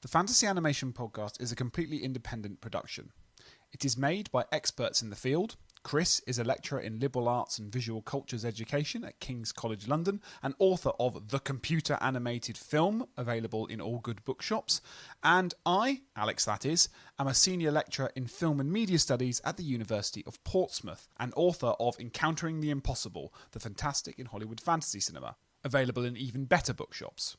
The Fantasy Animation Podcast is a completely independent production. It is made by experts in the field. Chris is a lecturer in liberal arts and visual cultures education at King's College London and author of The Computer Animated Film, available in all good bookshops. And I, Alex that is, am a senior lecturer in film and media studies at the University of Portsmouth and author of Encountering the Impossible, the fantastic in Hollywood fantasy cinema, available in even better bookshops.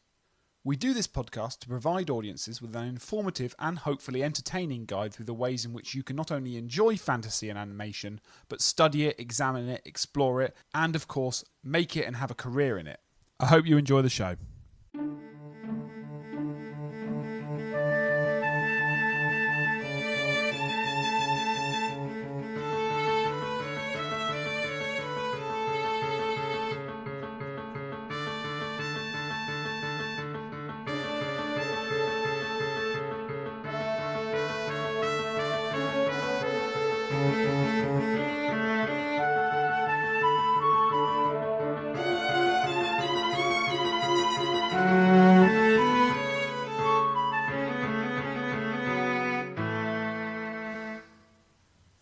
We do this podcast to provide audiences with an informative and hopefully entertaining guide through the ways in which you can not only enjoy fantasy and animation, but study it, examine it, explore it, and of course, make it and have a career in it. I hope you enjoy the show.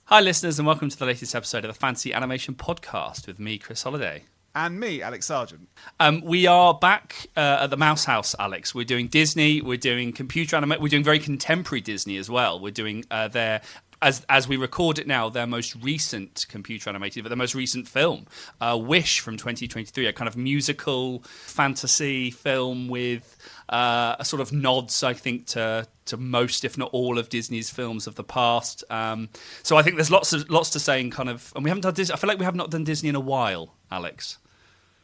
Hi listeners and welcome to the latest episode of the Fantasy Animation Podcast with me, Chris Holliday. And me, Alex Sargent. We are back at the Mouse House, Alex. We're doing Disney, we're doing computer animation, we're doing very contemporary Disney as well. We're doing their, as we record it now, their most recent computer animated, but their most recent film, Wish from 2023, a kind of musical fantasy film with a sort of nods, I think, to most, if not all, of Disney's films of the past. So I think there's lots to say, and we haven't done Disney. I feel like we have not done Disney in a while, Alex.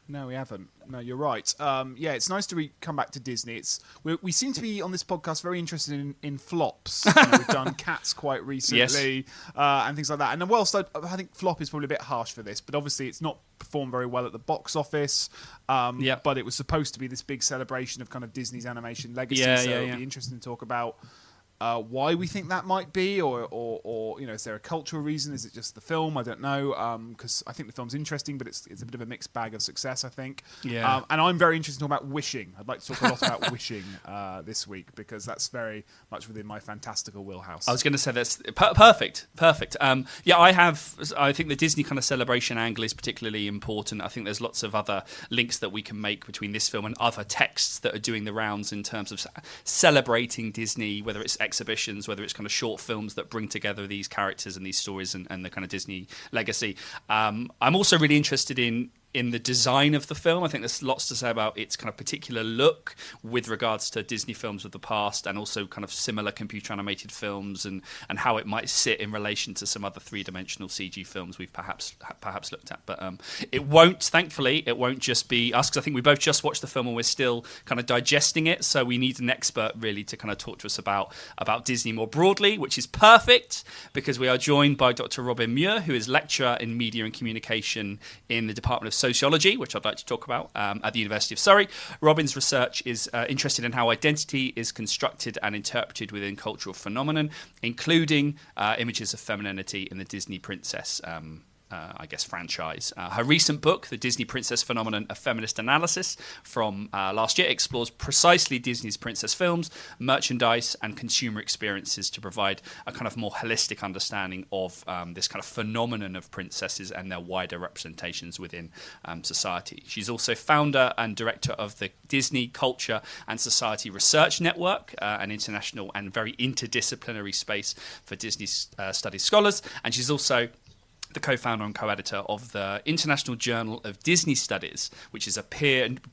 No, we haven't. No, you're right. Yeah, it's nice to come back to Disney. We seem to be on this podcast very interested in flops. We've done Cats quite recently, yes. And things like that. And whilst I think flop is probably a bit harsh for this, but obviously it's not performed very well at the box office. But it was supposed to be this big celebration of kind of Disney's animation legacy. It'd be interesting to talk about why we think that might be, or is there a cultural reason? Is it just the film? I don't know, because I think the film's interesting, but it's a bit of a mixed bag of success, I think. Yeah. And I'm very interested in talking about Wishing. I'd like to talk a lot about Wishing this week, because that's very much within my fantastical wheelhouse. I was going to say that's perfect. I think the Disney kind of celebration angle is particularly important. I think there's lots of other links that we can make between this film and other texts that are doing the rounds in terms of celebrating Disney, whether it's exhibitions, whether it's kind of short films that bring together these characters and these stories and the kind of Disney legacy. I'm also really interested in the design of the film. I think there's lots to say about its kind of particular look with regards to Disney films of the past, and also kind of similar computer animated films, and how it might sit in relation to some other three-dimensional CG films we've perhaps looked at. But thankfully, it won't just be us, because I think we both just watched the film and we're still kind of digesting it. So we need an expert really to kind of talk to us about Disney more broadly, which is perfect because we are joined by Dr. Robyn Muir, who is lecturer in media and communication in the Department of Sociology, which I'd like to talk about at the University of Surrey. Robyn's research is interested in how identity is constructed and interpreted within cultural phenomenon, including images of femininity in the Disney princess franchise. Her recent book, The Disney Princess Phenomenon, A Feminist Analysis, from last year, explores precisely Disney's princess films, merchandise, and consumer experiences to provide a kind of more holistic understanding of this kind of phenomenon of princesses and their wider representations within society. She's also founder and director of the Disney Culture and Society Research Network, an international and very interdisciplinary space for Disney studies scholars, and she's also the co-founder and co-editor of the International Journal of Disney Studies, which is a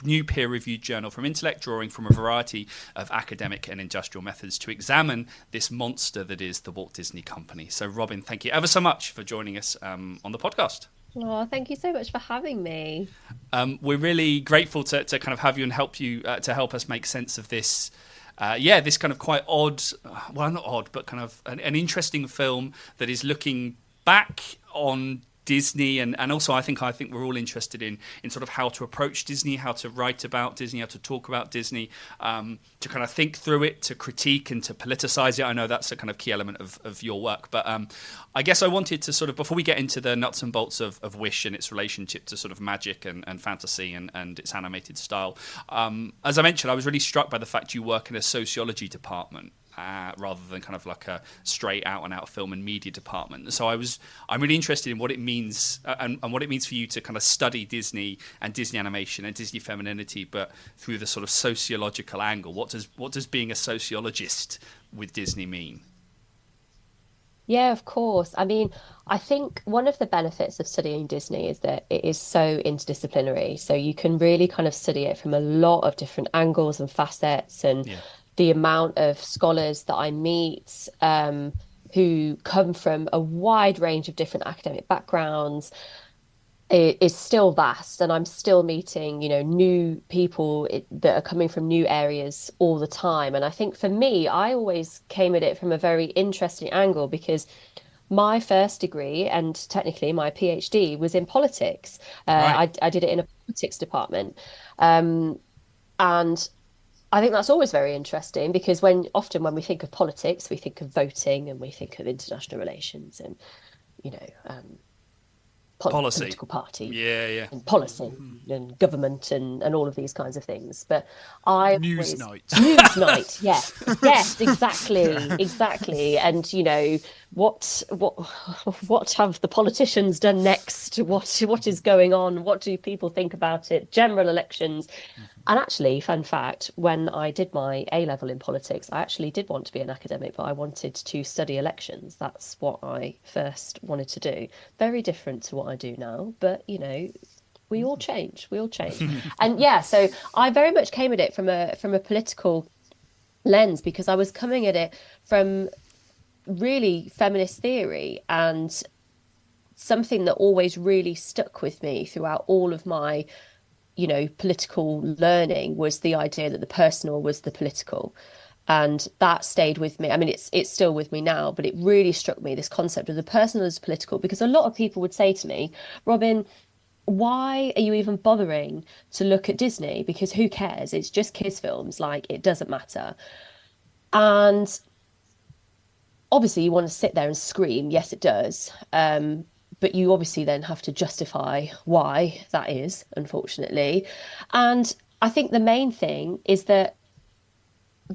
new peer-reviewed journal from Intellect, drawing from a variety of academic and industrial methods to examine this monster that is the Walt Disney Company. So, Robyn, thank you ever so much for joining us on the podcast. Oh, thank you so much for having me. We're really grateful to kind of have you and help you to help us make sense of this. This kind of quite odd, well, not odd, but kind of an interesting film that is looking back on Disney, and also I think we're all interested in sort of how to approach Disney, how to write about Disney, how to talk about Disney, to kind of think through it, to critique and to politicize it. I know that's a kind of key element of your work, but I guess I wanted to sort of, before we get into the nuts and bolts of Wish and its relationship to sort of magic and fantasy and its animated style, as I mentioned, I was really struck by the fact you work in a sociology department. Rather than kind of like a straight out and out film and media department. So I'm really interested in what it means and what it means for you to kind of study Disney and Disney animation and Disney femininity, but through the sort of sociological angle. What does being a sociologist with Disney mean? Yeah, of course. I mean, I think one of the benefits of studying Disney is that it is so interdisciplinary. So you can really kind of study it from a lot of different angles and facets. And Yeah. the amount of scholars that I meet who come from a wide range of different academic backgrounds is still vast. And I'm still meeting, new people that are coming from new areas all the time. And I think for me, I always came at it from a very interesting angle because my first degree and technically my PhD was in politics. Right. I did it in a politics department. And I think that's always very interesting because often when we think of politics, we think of voting and we think of international relations and, you know, Policy. political party Yeah, yeah. and policy and government and all of these kinds of things. But I News always night. news night, yes, exactly. And what have the politicians done next? What is going on? What do people think about it? General elections. And actually, fun fact, when I did my A level in politics, I actually did want to be an academic, but I wanted to study elections. That's what I first wanted to do. Very different to what I do now, but we all change. We all change. And yeah, so I very much came at it from a political lens because I was coming at it from really feminist theory and something that always really stuck with me throughout all of my political learning was the idea that the personal was the political. And that stayed with me. I mean, it's still with me now, but it really struck me, this concept of the personal as political, because a lot of people would say to me, Robyn, why are you even bothering to look at Disney? Because who cares? It's just kids' films, like it doesn't matter. And obviously you want to sit there and scream, yes, it does. But you obviously then have to justify why that is, unfortunately. And I think the main thing is that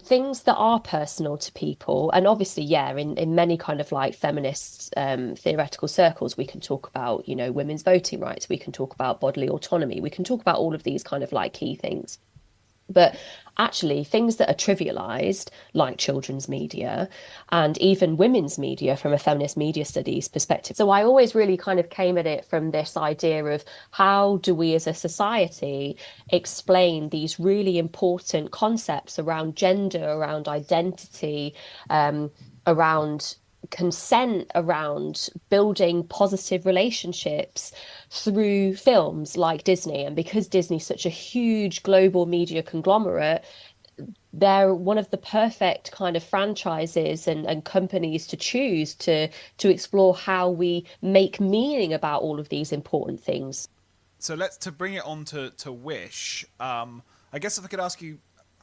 things that are personal to people, and obviously, yeah, in many kind of like feminist theoretical circles, we can talk about, women's voting rights, we can talk about bodily autonomy, we can talk about all of these kind of like key things. But actually, things that are trivialized, like children's media and even women's media from a feminist media studies perspective. So I always really kind of came at it from this idea of how do we as a society explain these really important concepts around gender, around identity, around consent, around building positive relationships through films like Disney. And because Disney's such a huge global media conglomerate, they're one of the perfect kind of franchises and companies to choose to explore how we make meaning about all of these important things. So to bring it on to Wish, I guess if I could ask you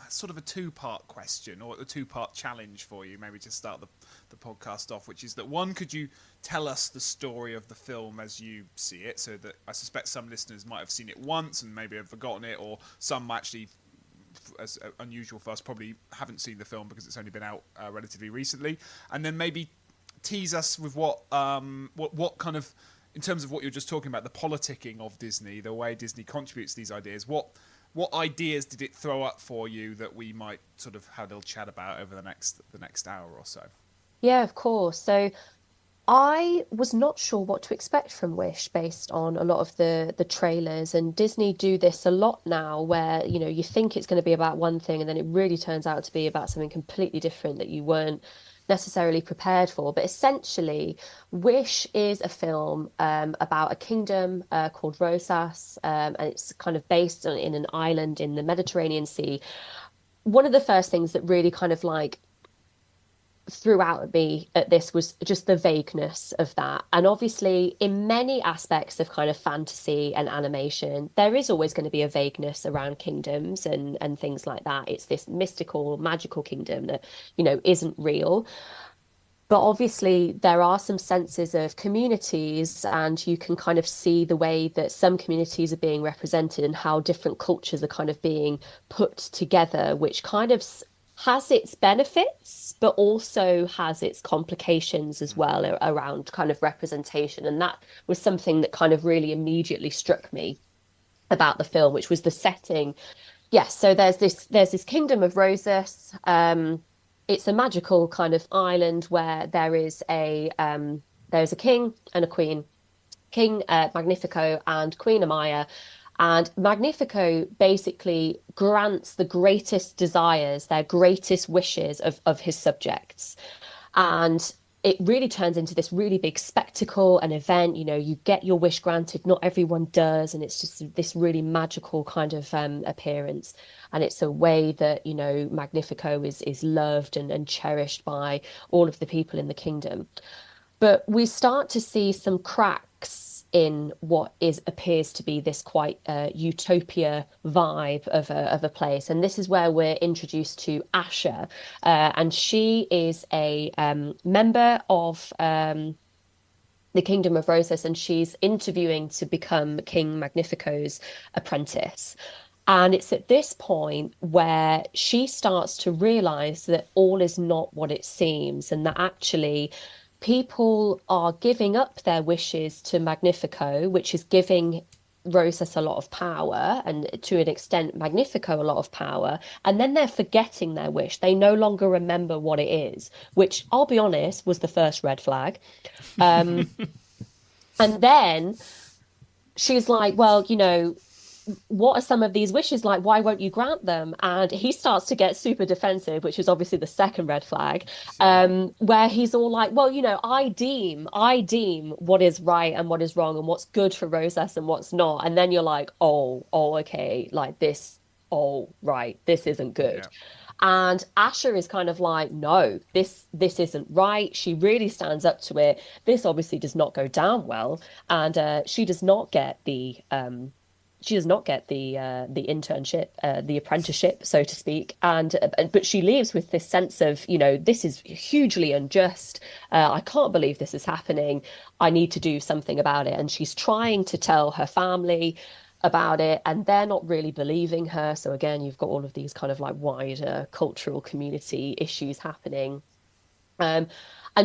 sort of a two-part question or a two-part challenge for you, maybe to start the podcast off, which is that one, could you tell us the story of the film as you see it, so that I suspect some listeners might have seen it once and maybe have forgotten it, or some actually, as unusual for us, probably haven't seen the film because it's only been out relatively recently, and then maybe tease us with what kind of, in terms of what you're just talking about, the politicking of Disney, the way Disney contributes to these ideas, what ideas did it throw up for you that we might sort of have a little chat about over the next hour or so? Yeah, of course. So I was not sure what to expect from Wish based on a lot of the trailers, and Disney do this a lot now where you think it's going to be about one thing and then it really turns out to be about something completely different that you weren't necessarily prepared for. But essentially, Wish is a film about a kingdom called Rosas, and it's kind of based in an island in the Mediterranean Sea. One of the first things that really kind of like threw out at me at this was just the vagueness of that. And obviously, in many aspects of kind of fantasy and animation, there is always going to be a vagueness around kingdoms and things like that. It's this mystical, magical kingdom that, isn't real. But obviously, there are some senses of communities, and you can kind of see the way that some communities are being represented and how different cultures are kind of being put together, which kind of has its benefits, but also has its complications as well around kind of representation. And that was something that kind of really immediately struck me about the film, which was the setting. Yes, so there's this kingdom of Rosas. It's a magical kind of island where there's a king and a queen, King Magnifico and Queen Amaya. And Magnifico basically grants the greatest desires, their greatest wishes of his subjects. And it really turns into this really big spectacle, an event. You get your wish granted. Not everyone does, and it's just this really magical kind of appearance. And it's a way that Magnifico is loved and cherished by all of the people in the kingdom. But we start to see some cracks in what appears to be this quite utopia vibe of a place. And this is where we're introduced to Asha. And she is a member of the Kingdom of Rosas, and she's interviewing to become King Magnifico's apprentice. And it's at this point where she starts to realize that all is not what it seems, and that actually people are giving up their wishes to Magnifico, which is giving Rosas a lot of power, and to an extent Magnifico a lot of power, and then they're forgetting their wish. They no longer remember what it is, which, I'll be honest, was the first red flag. And then she's like, well, what are some of these wishes like? Why won't you grant them? And he starts to get super defensive, which is obviously the second red flag, where he's all like, well, I deem what is right and what is wrong and what's good for Rosas and what's not. And then you're like, oh, okay, like this, oh, right, this isn't good. Yeah. And Asha is kind of like, no, this isn't right. She really stands up to it. This obviously does not go down well. And she does not get the internship, the apprenticeship, so to speak, but she leaves with this sense of, this is hugely unjust. I can't believe this is happening. I need to do something about it. And she's trying to tell her family about it, and they're not really believing her. So again, you've got all of these kind of like wider cultural community issues happening. And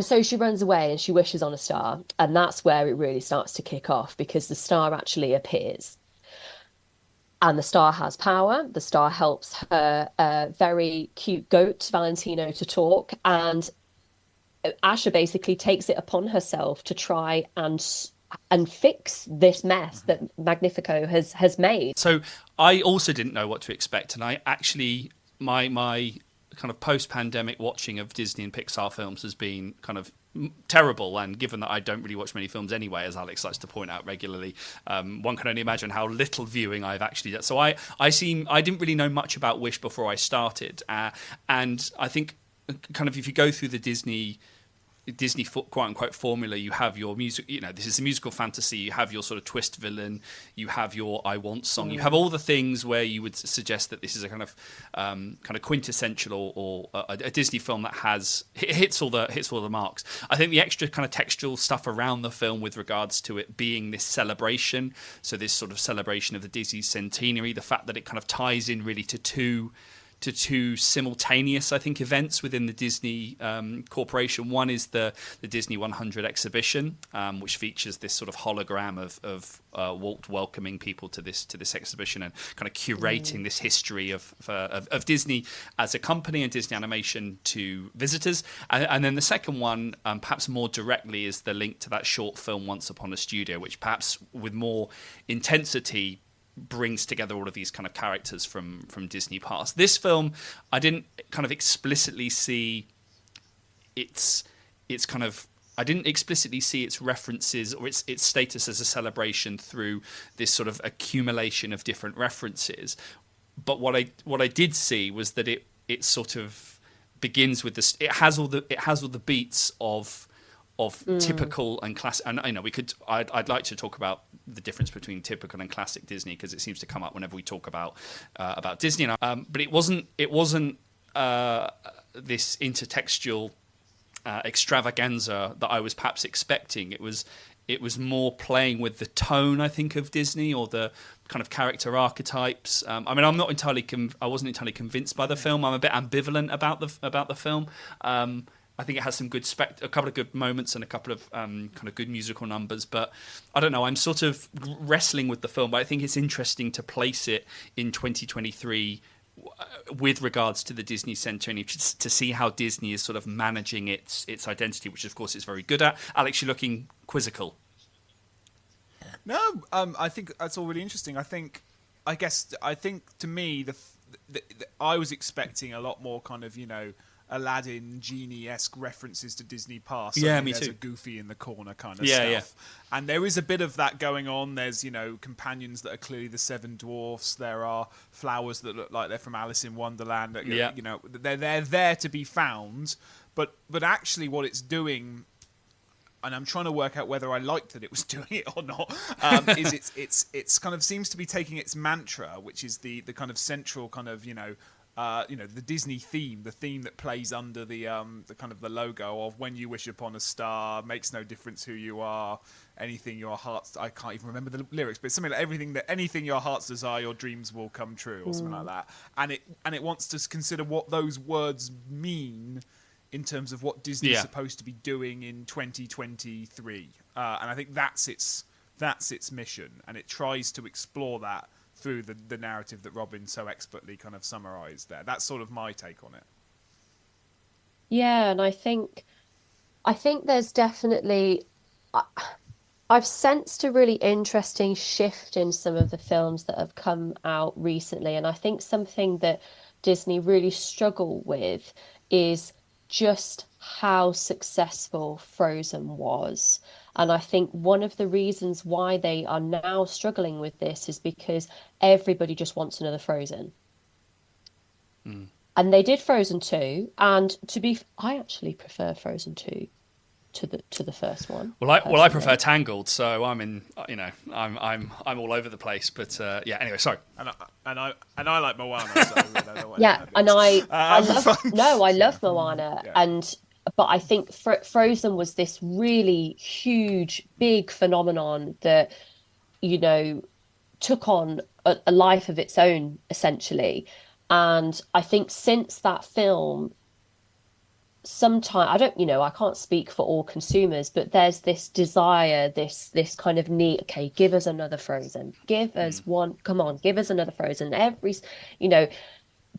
so she runs away and she wishes on a star, and that's where it really starts to kick off, because the star actually appears. And the star has power. The star helps her very cute goat, Valentino, to talk. And Asha basically takes it upon herself to try and fix this mess that Magnifico has made. So I also didn't know what to expect. And I actually, my kind of post-pandemic watching of Disney and Pixar films has been kind of terrible, and given that I don't really watch many films anyway, as Alex likes to point out regularly, one can only imagine how little viewing I've actually done. So I didn't really know much about Wish before I started, and I think kind of if you go through the Disney quote unquote formula, you have your music, this is a musical fantasy, you have your sort of twist villain, you have your I Want song, you have all the things where you would suggest that this is a kind of quintessential or a Disney film that hits all the marks. I think the extra kind of textual stuff around the film with regards to it being this celebration, so this sort of celebration of the Disney centenary, the fact that it kind of ties in really to two simultaneous, I think, events within the Disney corporation. One is the Disney 100 exhibition, which features this sort of hologram of Walt welcoming people to this exhibition and kind of curating this history of Disney as a company and Disney animation to visitors. And then the second one, perhaps more directly, is the link to that short film Once Upon a Studio, which perhaps with more intensity brings together all of these kind of characters from Disney past. This film, I didn't kind of explicitly see its kind of, I didn't explicitly see its references or its status as a celebration through this sort of accumulation of different references. But what I did see was that it sort of begins with this. It has all the beats of typical and classic. And I'd like to talk about the difference between typical and classic Disney, because it seems to come up whenever we talk about Disney. But it wasn't this intertextual extravaganza that I was perhaps expecting. It was more playing with the tone, I think, of Disney, or the kind of character archetypes. I mean, I wasn't entirely convinced by the film. I'm a bit ambivalent about the film. I think it has some a couple of good moments and a couple of kind of good musical numbers, but I don't know. I'm sort of wrestling with the film, but I think it's interesting to place it in 2023 with regards to the Disney Centenary, to see how Disney is sort of managing its identity, which of course it's very good at. Alex, you're looking quizzical. No, I think that's all really interesting. I think to me, I was expecting a lot more kind of, Aladdin genie-esque references to Disney past. Yeah, me there's too. a Goofy in the corner kind of stuff. Yeah. And there is a bit of that going on. There's, companions that are clearly the Seven Dwarfs. There are flowers that look like they're from Alice in Wonderland. Yeah. They're there to be found. But actually what it's doing, and I'm trying to work out whether I liked that it was doing it or not, is it's kind of seems to be taking its mantra, which is the kind of central kind of, the Disney theme, the theme that plays under the kind of the logo of when you wish upon a star, makes no difference who you are, anything your heart's, I can't even remember the lyrics, but it's something like anything your heart's desire, your dreams will come true, or something like that. And it wants to consider what those words mean in terms of what Disney's supposed to be doing in 2023. And I think that's its mission, and it tries to explore that through the narrative that Robyn so expertly kind of summarised there. That's sort of my take on it. Yeah, and I think there's definitely, I've sensed a really interesting shift in some of the films that have come out recently, and I think something that Disney really struggle with is just how successful Frozen was. And I think one of the reasons why they are now struggling with this is because everybody just wants another Frozen. And they did Frozen 2, and I actually prefer Frozen 2 to the first one. Well, I prefer Tangled, so I'm all over the place. But anyway, sorry. And I like Moana. So I love Moana, but I think Frozen was this really huge, big phenomenon that took on a life of its own, essentially. And I think since that film, I can't speak for all consumers, but there's this desire, this kind of need, okay, give us another Frozen, give us one, come on, give us another Frozen,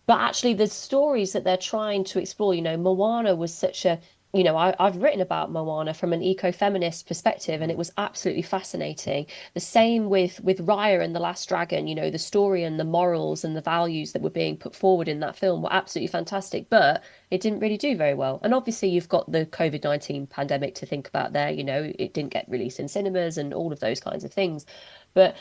but actually the stories that they're trying to explore, Moana was such a, I've written about Moana from an eco-feminist perspective, and it was absolutely fascinating. The same with Raya and the Last Dragon. The story and the morals and the values that were being put forward in that film were absolutely fantastic, but it didn't really do very well. And obviously you've got the COVID-19 pandemic to think about there. It didn't get released in cinemas and all of those kinds of things. But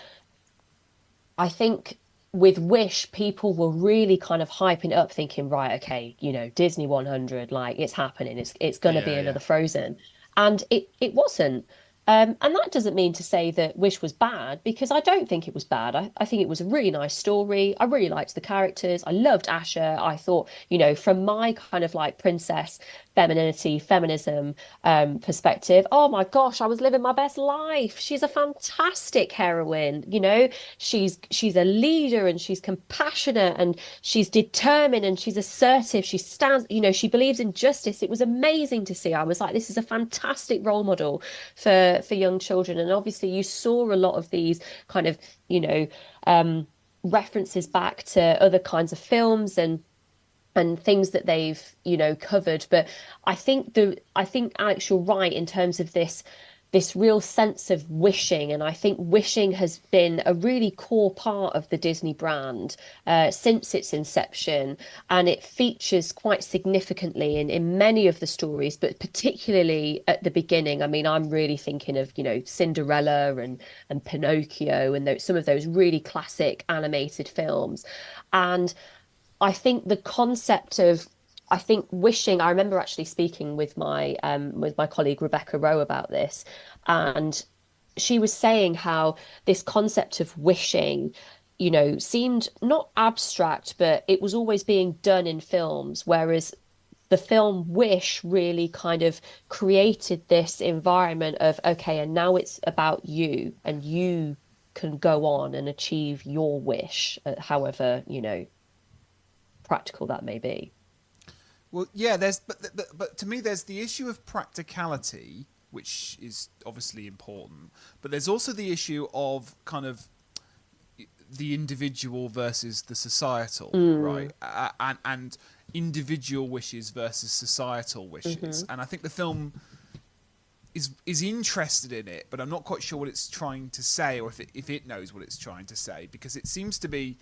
I think with Wish, people were really kind of hyping it up, thinking, right, okay, Disney 100, like it's happening. It's going to be another Frozen. And it wasn't. And that doesn't mean to say that Wish was bad, because I don't think it was bad. I think it was a really nice story. I really liked the characters. I loved Asha. I thought, from my kind of like princess feminism perspective, oh my gosh, I was living my best life. She's a fantastic heroine. She's a leader, and she's compassionate, and she's determined, and she's assertive. She stands, she believes in justice. It was amazing to see. I was like, this is a fantastic role model for young children. And obviously you saw a lot of these kind of references back to other kinds of films and things that they've covered. But I think Alex, you're right in terms of this real sense of wishing, and I think wishing has been a really core part of the Disney brand since its inception, and it features quite significantly in many of the stories, but particularly at the beginning. I mean, I'm really thinking of Cinderella and Pinocchio and some of those really classic animated films. And I think the concept of I think wishing, I remember actually speaking with my colleague Rebecca Rowe about this, and she was saying how this concept of wishing, you know, seemed not abstract, but it was always being done in films, whereas the film Wish really kind of created this environment of, okay, and now it's about you, and you can go on and achieve your wish, however, you know, practical that may be. Well, yeah, but to me, there's the issue of practicality, which is obviously important, but there's also the issue of kind of the individual versus the societal, right? And individual wishes versus societal wishes. And I think the film is interested in it, but I'm not quite sure what it's trying to say, or if it knows what it's trying to say, because it seems to be,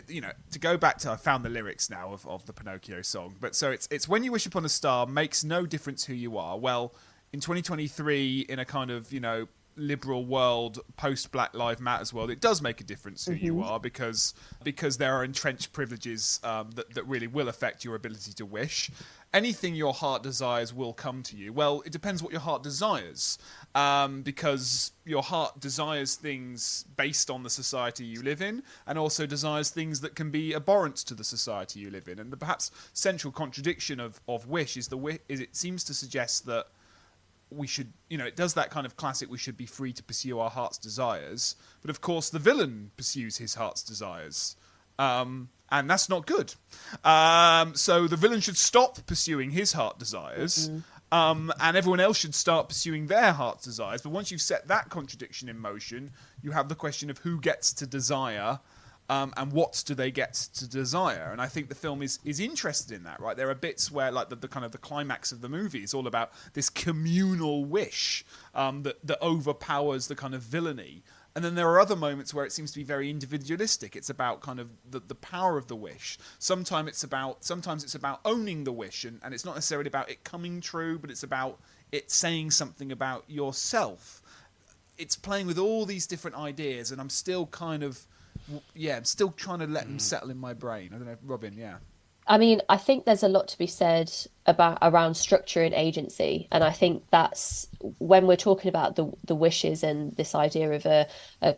you know, to go back to, I found the lyrics now of the Pinocchio song, but so it's when you wish upon a star, makes no difference who you are. Well, in 2023, in a kind of, you know, liberal world, post Black Lives Matters world, it does make a difference who you are, because there are entrenched privileges that really will affect your ability to wish. Anything your heart desires will come to you. Well, it depends what your heart desires, because your heart desires things based on the society you live in, and also desires things that can be abhorrent to the society you live in. And the perhaps central contradiction of Wish is it seems to suggest that we should, you know, it does that kind of classic, we should be free to pursue our heart's desires. But of course, the villain pursues his heart's desires. And that's not good. So the villain should stop pursuing his heart desires. And everyone else should start pursuing their heart's desires. But once you've set that contradiction in motion, you have the question of who gets to desire, and what do they get to desire. And I think the film is interested in that, right? There are bits where, like, the kind of the climax of the movie is all about this communal wish that overpowers the kind of villainy. And then there are other moments where it seems to be very individualistic. It's about kind of the power of the wish. Sometimes it's about owning the wish, and it's not necessarily about it coming true, but it's about it saying something about yourself. It's playing with all these different ideas, and I'm still kind of, I'm still trying to let them settle in my brain. I don't know, Robyn, yeah. I mean, I think there's a lot to be said about around structure and agency, and I think that's when we're talking about the wishes and this idea of a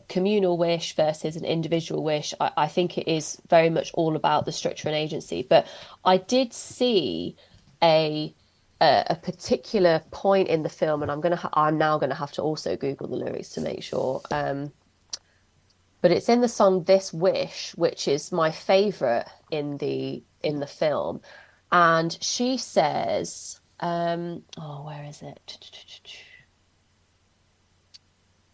communal wish versus an individual wish. I think it is very much all about the structure and agency. But I did see a particular point in the film, and I'm now gonna have to also Google the lyrics to make sure. But it's in the song "This Wish," which is my favorite in the film, and she says, where is it?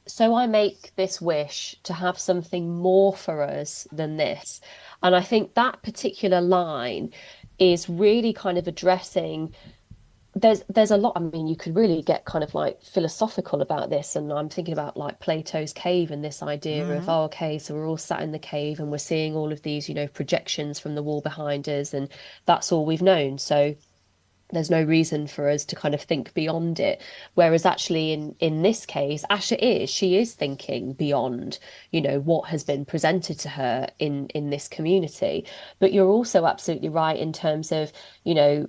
So I make this wish to have something more for us than this. And I think that particular line is really kind of addressing, there's a lot. I mean, you could really get kind of like philosophical about this, and I'm thinking about like Plato's cave and this idea of, oh, okay, so we're all sat in the cave and we're seeing all of these, you know, projections from the wall behind us, and that's all we've known, so there's no reason for us to kind of think beyond it. Whereas actually in this case, she is thinking beyond, you know, what has been presented to her in this community. But you're also absolutely right in terms of, you know,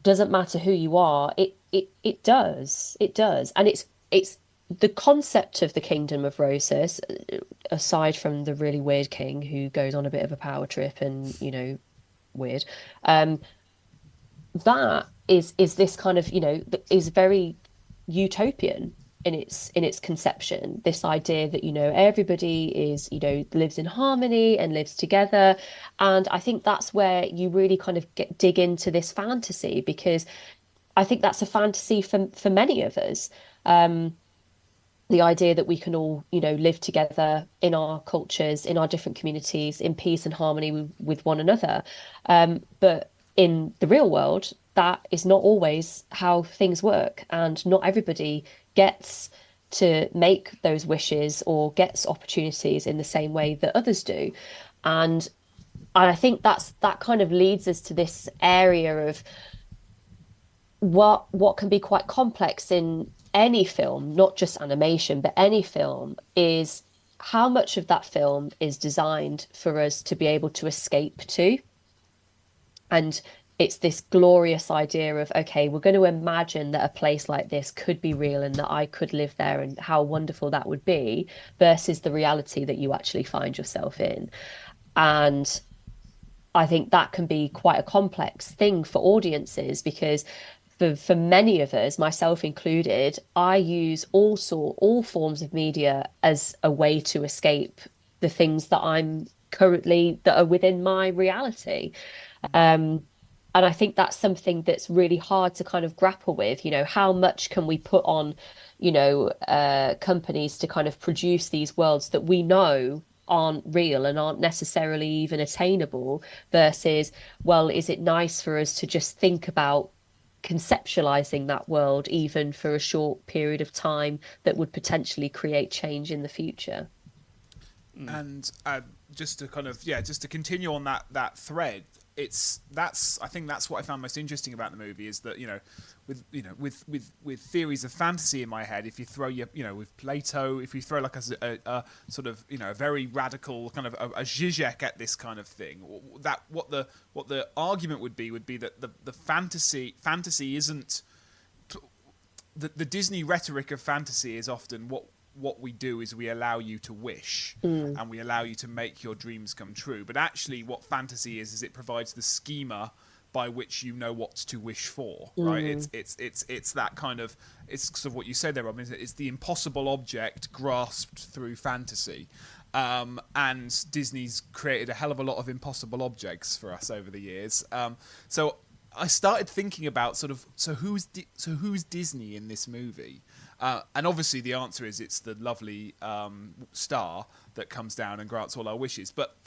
doesn't matter who you are, it does, and it's the concept of the kingdom of roses, aside from the really weird king who goes on a bit of a power trip and, you know, weird, that is this kind of, you know, is very utopian in its conception, this idea that, you know, everybody is, you know, lives in harmony and lives together. And I think that's where you really kind of dig into this fantasy, because I think that's a fantasy for many of us, the idea that we can all, you know, live together in our cultures, in our different communities, in peace and harmony with one another, but in the real world, that is not always how things work, and not everybody gets to make those wishes or gets opportunities in the same way that others do. And I think that kind of leads us to this area of what can be quite complex in any film, not just animation, but any film, is how much of that film is designed for us to be able to escape to. And it's this glorious idea of, okay, we're going to imagine that a place like this could be real and that I could live there and how wonderful that would be, versus the reality that you actually find yourself in. And I think that can be quite a complex thing for audiences, because for many of us, myself included, I use all forms of media as a way to escape the things that I'm currently that are within my reality. Um, and I think that's something that's really hard to kind of grapple with. How much can we put on, companies to kind of produce these worlds that we know aren't real and aren't necessarily even attainable, versus, well, is it nice for us to just think about conceptualizing that world even for a short period of time that would potentially create change in the future? And just to kind of just to continue on that thread, I think that's what I found most interesting about the movie, is that with theories of fantasy in my head, if you throw with Plato, if you throw like a sort of a very radical kind of a Zizek at this kind of thing, that what the argument would be that the fantasy isn't the Disney rhetoric of fantasy is often what we do is we allow you to wish and we allow you to make your dreams come true. But actually what fantasy is it provides the schema by which you know what to wish for, right? It's that kind of, it's sort of what you said there, Robyn, it's the impossible object grasped through fantasy. And Disney's created a hell of a lot of impossible objects for us over the years. So I started thinking about so who's Disney in this movie? And obviously the answer is it's the lovely star that comes down and grants all our wishes. But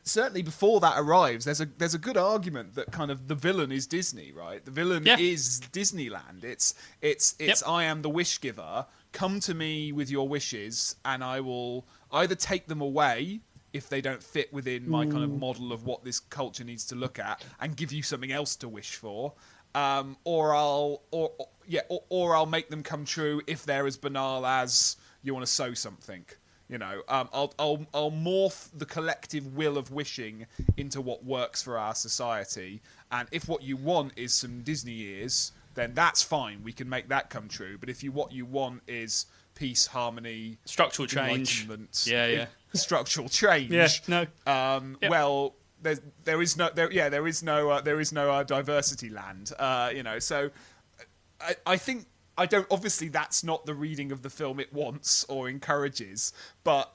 certainly before that arrives, there's a good argument that kind of the villain is Disney, right? The villain is Disneyland. It's I am the wish giver. Come to me with your wishes, and I will either take them away if they don't fit within my kind of model of what this culture needs to look at, and give you something else to wish for, or I'll make them come true if they're as banal as you want to sow something. I'll morph the collective will of wishing into what works for our society, and if what you want is some Disney ears, then that's fine. We can make that come true. But if what you want is peace, harmony, structural change, structural change, well, there is no diversity land. So I think. I don't. Obviously, that's not the reading of the film it wants or encourages. But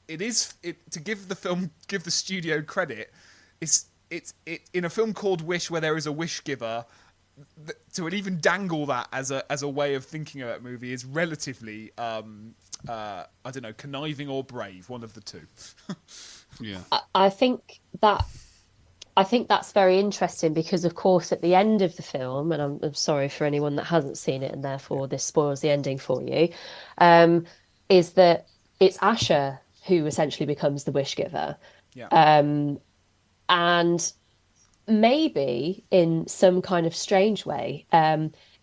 it is to give the studio credit. It's in a film called Wish, where there is a wish giver. To even dangle that as a way of thinking about a movie is relatively I don't know, conniving or brave, one of the two. Yeah, I think that's very interesting, because, of course, at the end of the film, and I'm sorry for anyone that hasn't seen it and therefore this spoils the ending for you, is that it's Asher who essentially becomes the wish giver. Yeah. And maybe in some kind of strange way,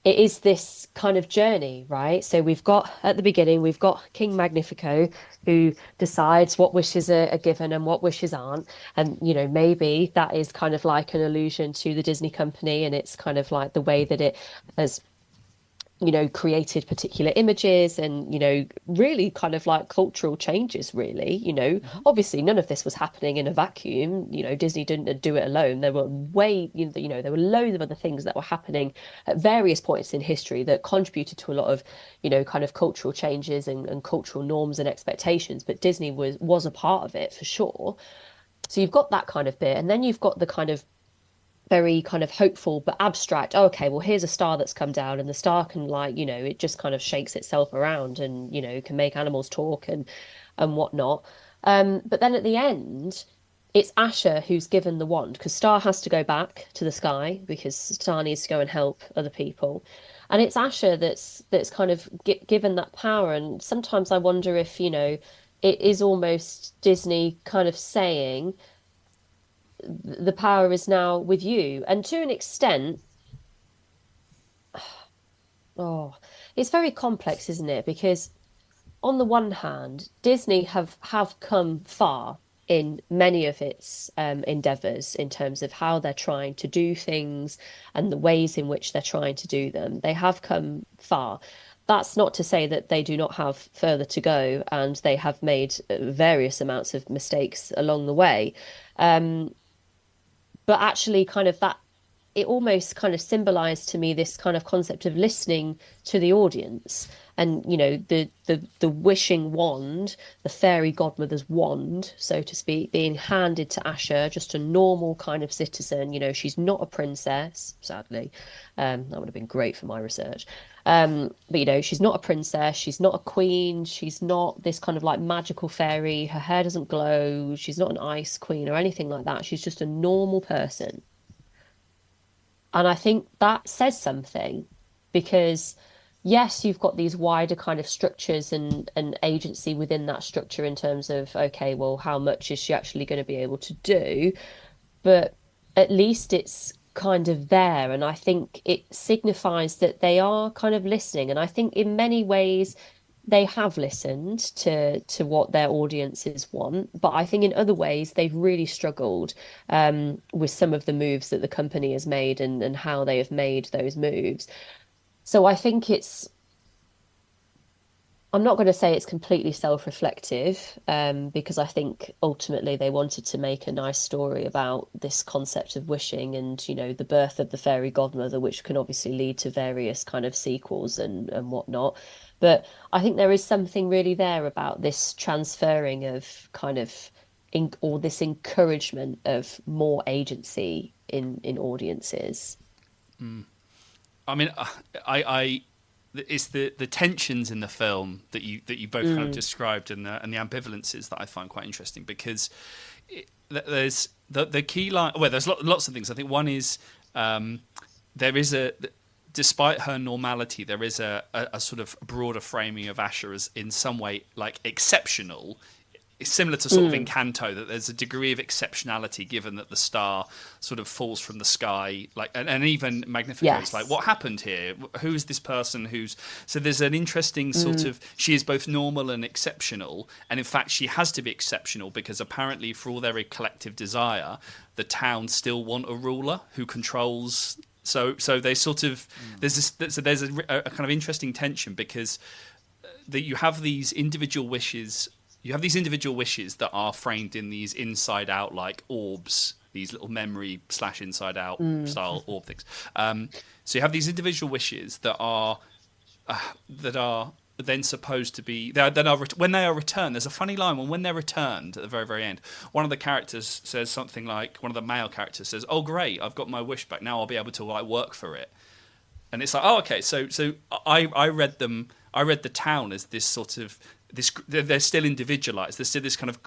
it is this kind of journey, right? So at the beginning, we've got King Magnifico, who decides what wishes are given and what wishes aren't. And, maybe that is kind of like an allusion to the Disney company, and it's kind of like the way that it has created particular images and, really kind of like cultural changes, really. Obviously none of this was happening in a vacuum. Disney didn't do it alone. There were there were loads of other things that were happening at various points in history that contributed to a lot of, kind of cultural changes and cultural norms and expectations. But Disney was a part of it for sure. So you've got that kind of bit. And then you've got the kind of very kind of hopeful but abstract, oh, okay, well, here's a star that's come down, and the star can, like, it just kind of shakes itself around and, can make animals talk and whatnot. But then at the end, it's Asher who's given the wand, because Star has to go back to the sky because Star needs to go and help other people. And it's Asher that's kind of given that power. And sometimes I wonder if, it is almost Disney kind of saying, the power is now with you. And to an extent, it's very complex, isn't it? Because on the one hand, Disney have come far, in many of its endeavours in terms of how they're trying to do things and the ways in which they're trying to do them. They have come far. That's not to say that they do not have further to go, and they have made various amounts of mistakes along the way. But actually, kind of that, it almost kind of symbolized to me this kind of concept of listening to the audience, and the wishing wand, the fairy godmother's wand, so to speak, being handed to Asha, just a normal kind of citizen. She's not a princess, sadly. That would have been great for my research. But she's not a princess, she's not a queen, she's not this kind of like magical fairy, her hair doesn't glow, she's not an ice queen or anything like that. She's just a normal person. And I think that says something, because yes, you've got these wider kind of structures and agency within that structure in terms of, okay, well, how much is she actually going to be able to do? But at least it's kind of there. And I think it signifies that they are kind of listening. And I think in many ways they have listened to what their audiences want, but I think in other ways they've really struggled with some of the moves that the company has made and how they have made those moves. So I think I'm not going to say it's completely self-reflective, because I think ultimately they wanted to make a nice story about this concept of wishing and, the birth of the fairy godmother, which can obviously lead to various kind of sequels and whatnot. But I think there is something really there about this transferring of kind of or this encouragement of more agency in audiences. I mean, it's the tensions in the film that you both kind of described and the ambivalences that I find quite interesting, because there's the key line. Well, there's lots of things. I think one is there is despite her normality, there is a sort of broader framing of Asha as in some way like exceptional. It's similar to sort of Encanto, that there's a degree of exceptionality given that the star sort of falls from the sky, like, and even Magnifico. Yes. It's like, what happened here? Who is this person so there's an interesting sort of, she is both normal and exceptional, and in fact she has to be exceptional because apparently for all their collective desire, the town still want a ruler who controls. So they sort of there's a kind of interesting tension, because that you have these individual wishes. You have these individual wishes that are framed in these inside-out like orbs, these little memory / inside-out style orb things. So you have these individual wishes that are then supposed to be when they are returned. There's a funny line when they're returned at the very, very end. One of the characters says something like, one of the male characters says, "Oh great, I've got my wish back. Now I'll be able to like work for it." And it's like, oh okay. So I read the town as this sort of. They're still individualized. There's still this kind of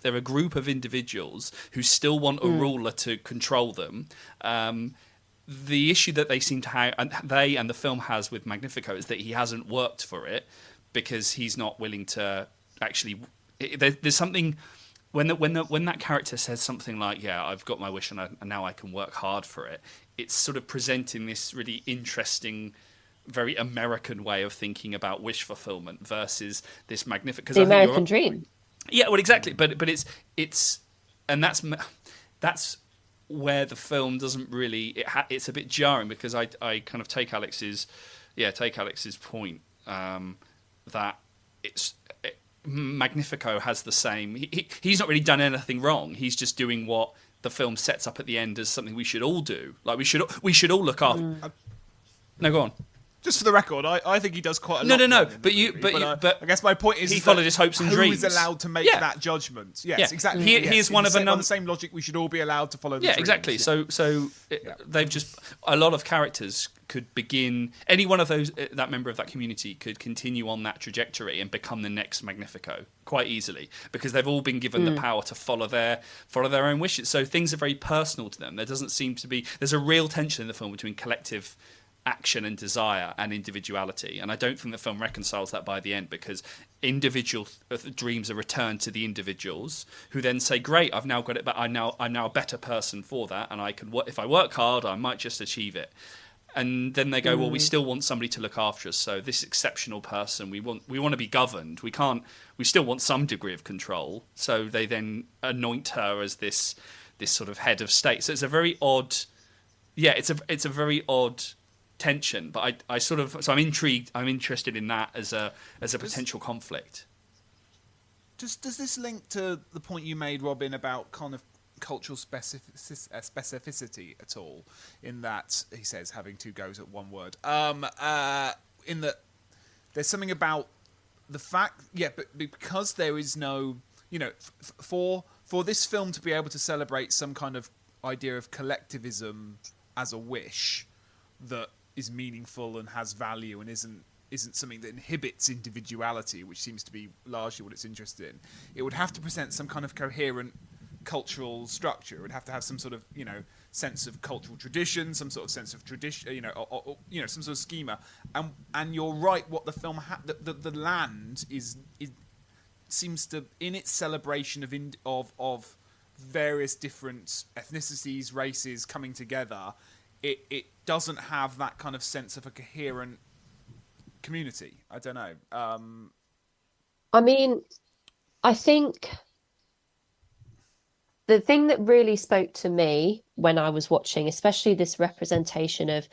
they're a group of individuals who still want a ruler to control them. The issue that they seem to have, and the film has with Magnifico, is that he hasn't worked for it because he's not willing to actually. There's something when that character says something like, "Yeah, I've got my wish and now I can work hard for it." It's sort of presenting this really interesting, very American way of thinking about wish fulfillment versus this magnificent. The American dream. Yeah, well, exactly. But it's and that's where the film doesn't really. It's a bit jarring, because I kind of take Alex's point that Magnifico has the same. He's not really done anything wrong. He's just doing what the film sets up at the end as something we should all do. Like we should all look after. No, go on. Just for the record, I think he does quite a lot. No. But I guess my point is he followed his hopes and dreams. Who is allowed to make that judgment? Yes, exactly. He is one of on the same logic. We should all be allowed to follow. Yeah, exactly. So they've just a lot of characters could begin. Any one of those that member of that community could continue on that trajectory and become the next Magnifico quite easily, because they've all been given the power to follow their own wishes. So things are very personal to them. There doesn't seem to be. There's a real tension in the film between collective action and desire and individuality, and I don't think the film reconciles that by the end, because individual dreams are returned to the individuals, who then say, "Great, I've now got it, but I'm now a better person for that, and I can if I work hard, I might just achieve it." And then they go, well, we still want somebody to look after us. So this exceptional person, we want to be governed. We still want some degree of control. So they then anoint her as this sort of head of state. So it's a very odd, it's a very odd tension. But I'm intrigued. I'm interested in that as a potential conflict. Does this link to the point you made, Robyn, about kind of cultural specificity at all? In that he says having two goes at one word. In that there's something about the fact, but because there is no, for this film to be able to celebrate some kind of idea of collectivism as a wish that is meaningful and has value and isn't something that inhibits individuality, which seems to be largely what it's interested in. It would have to present some kind of coherent cultural structure. It would have to have some sort of, sense of cultural tradition, some sort of sense of tradition, or some sort of schema. And you're right. What the film the land is seems to, in its celebration of various different ethnicities, races coming together, it doesn't have that kind of sense of a coherent community. I don't know. I mean, I think the thing that really spoke to me when I was watching, especially this representation of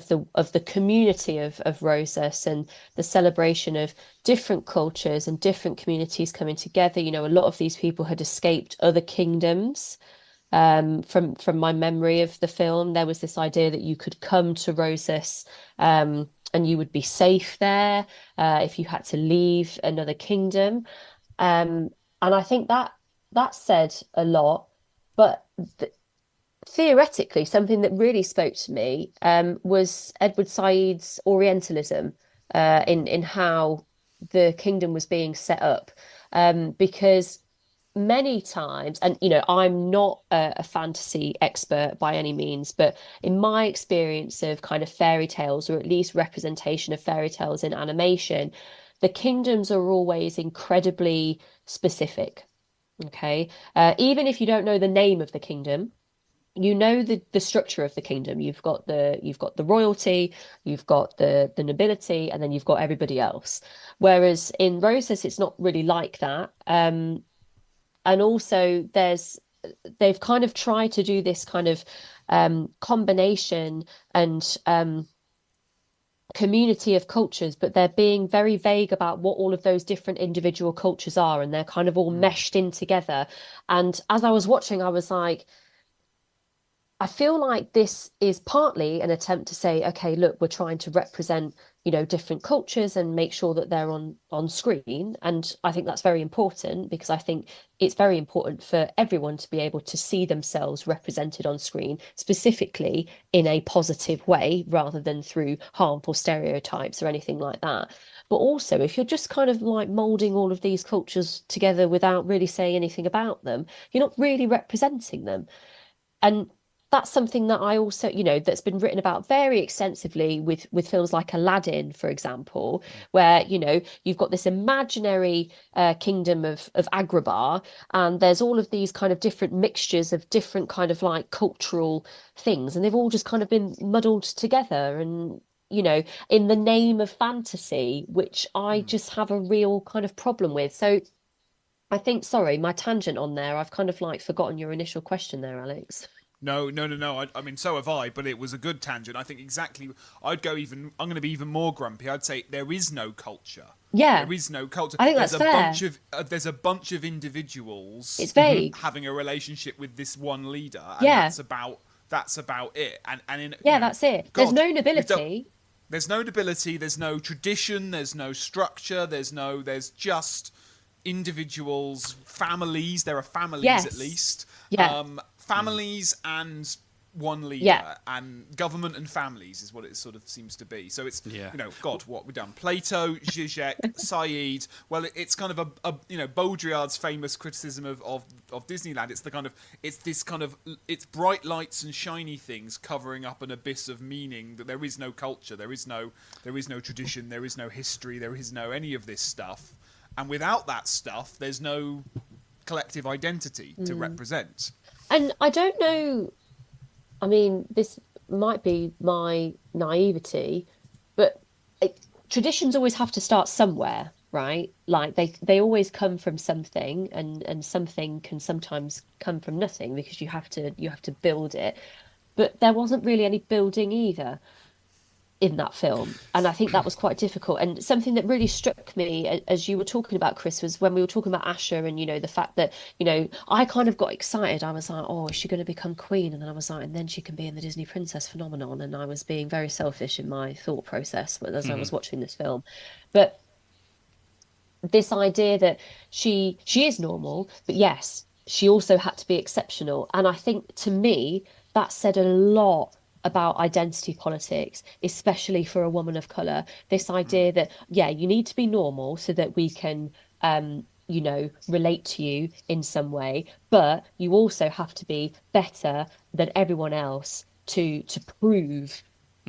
the community of Rosas and the celebration of different cultures and different communities coming together. A lot of these people had escaped other kingdoms. From my memory of the film, there was this idea that you could come to Rosas and you would be safe there if you had to leave another kingdom. And I think that said a lot, but theoretically, something that really spoke to me was Edward Said's Orientalism in how the kingdom was being set up, because many times, and I'm not a fantasy expert by any means, but in my experience of kind of fairy tales, or at least representation of fairy tales in animation, the kingdoms are always incredibly specific. Okay, even if you don't know the name of the kingdom, the structure of the kingdom. You've got the royalty, you've got the nobility, and then you've got everybody else. Whereas in Rosas, it's not really like that. And also they've kind of tried to do this kind of combination and community of cultures, but they're being very vague about what all of those different individual cultures are, and they're kind of all meshed in together. And as I was watching, I was like, I feel like this is partly an attempt to say, okay, look, we're trying to represent, different cultures and make sure that they're on screen. And I think that's very important, because I think it's very important for everyone to be able to see themselves represented on screen, specifically in a positive way, rather than through harmful stereotypes or anything like that. But also, if you're just kind of like molding all of these cultures together without really saying anything about them, you're not really representing them. And that's something that I also, that's been written about very extensively with films like Aladdin, for example, where, you've got this imaginary kingdom of Agrabah, and there's all of these kind of different mixtures of different kind of like cultural things, and they've all just kind of been muddled together, and, in the name of fantasy, which I just have a real kind of problem with. So I think, sorry, my tangent on there, I've kind of like forgotten your initial question there, Alex. No. I mean, so have I, but it was a good tangent. I think exactly. I'm going to be even more grumpy. I'd say there is no culture. Yeah, there is no culture. I think that's fair. There's a bunch of individuals. It's vague. Having a relationship with this one leader. And that's about it. And that's it. There's no nobility. There's no nobility. There's no tradition. There's no structure. There's just individuals, families. There are families at least. Yeah. Families and one leader, and government and families is what it sort of seems to be. So it's, what we've done. Plato, Zizek, Said. Well, it's kind of a Baudrillard's famous criticism of Disneyland. It's bright lights and shiny things covering up an abyss of meaning. That there is no culture, there is no tradition, there is no history, there is no any of this stuff. And without that stuff, there's no collective identity to represent. And I don't know, I mean, this might be my naivety, but traditions always have to start somewhere, right? Like they always come from something, and something can sometimes come from nothing because you have to build it. But there wasn't really any building either in that film. And I think that was quite difficult. And something that really struck me as you were talking about, Chris, was when we were talking about Asha and, the fact that, I kind of got excited. I was like, oh, is she going to become queen? And then I was like, and then she can be in the Disney princess phenomenon. And I was being very selfish in my thought process as I was watching this film. But this idea that she is normal, but yes, she also had to be exceptional. And I think to me, that said a lot about identity politics, especially for a woman of color. This idea that, yeah, you need to be normal so that we can relate to you in some way, but you also have to be better than everyone else to prove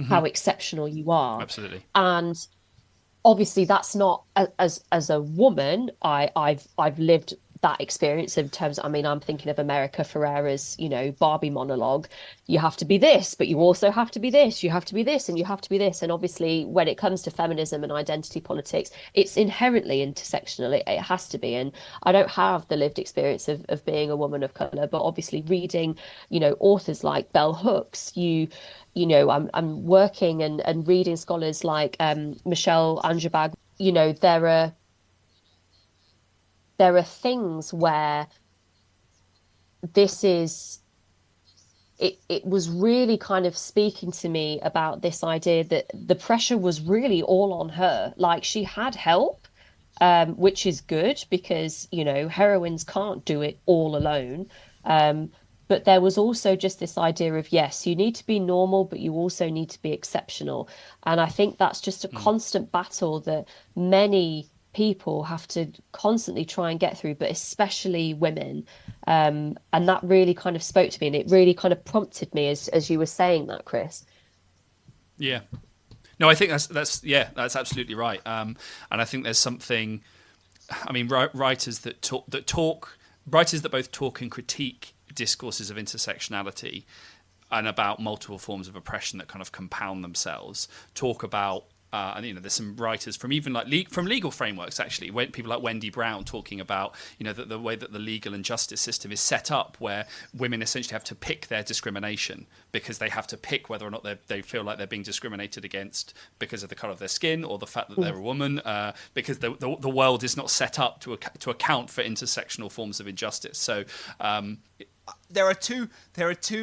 how exceptional you are. Absolutely. And obviously that's not, as a woman, I've lived that experience in terms, I mean, I'm thinking of America Ferrera's, Barbie monologue. You have to be this, but you also have to be this, you have to be this, and you have to be this. And obviously when it comes to feminism and identity politics, it's inherently intersectional. It has to be. And I don't have the lived experience of being a woman of color, but obviously reading, authors like Bell Hooks, I'm working and reading scholars like Michelle Angerbag. There are things where this is it was really kind of speaking to me about this idea that the pressure was really all on her. Like, she had help, which is good because, heroines can't do it all alone. But there was also just this idea of, yes, you need to be normal, but you also need to be exceptional. And I think that's just a constant battle that many people have to constantly try and get through, but especially women. And that really kind of spoke to me, and it really kind of prompted me as you were saying that, Chris. Yeah. No, I think that's absolutely right. And I think there's something, I mean, writers that both talk and critique discourses of intersectionality and about multiple forms of oppression that kind of compound themselves, talk about and there's some writers from even like from legal frameworks, actually, when people like Wendy Brown talking about the way that the legal and justice system is set up, where women essentially have to pick their discrimination because they have to pick whether or not they feel like they're being discriminated against because of the colour of their skin or the fact that they're a woman, because the world is not set up to account for intersectional forms of injustice. So there are two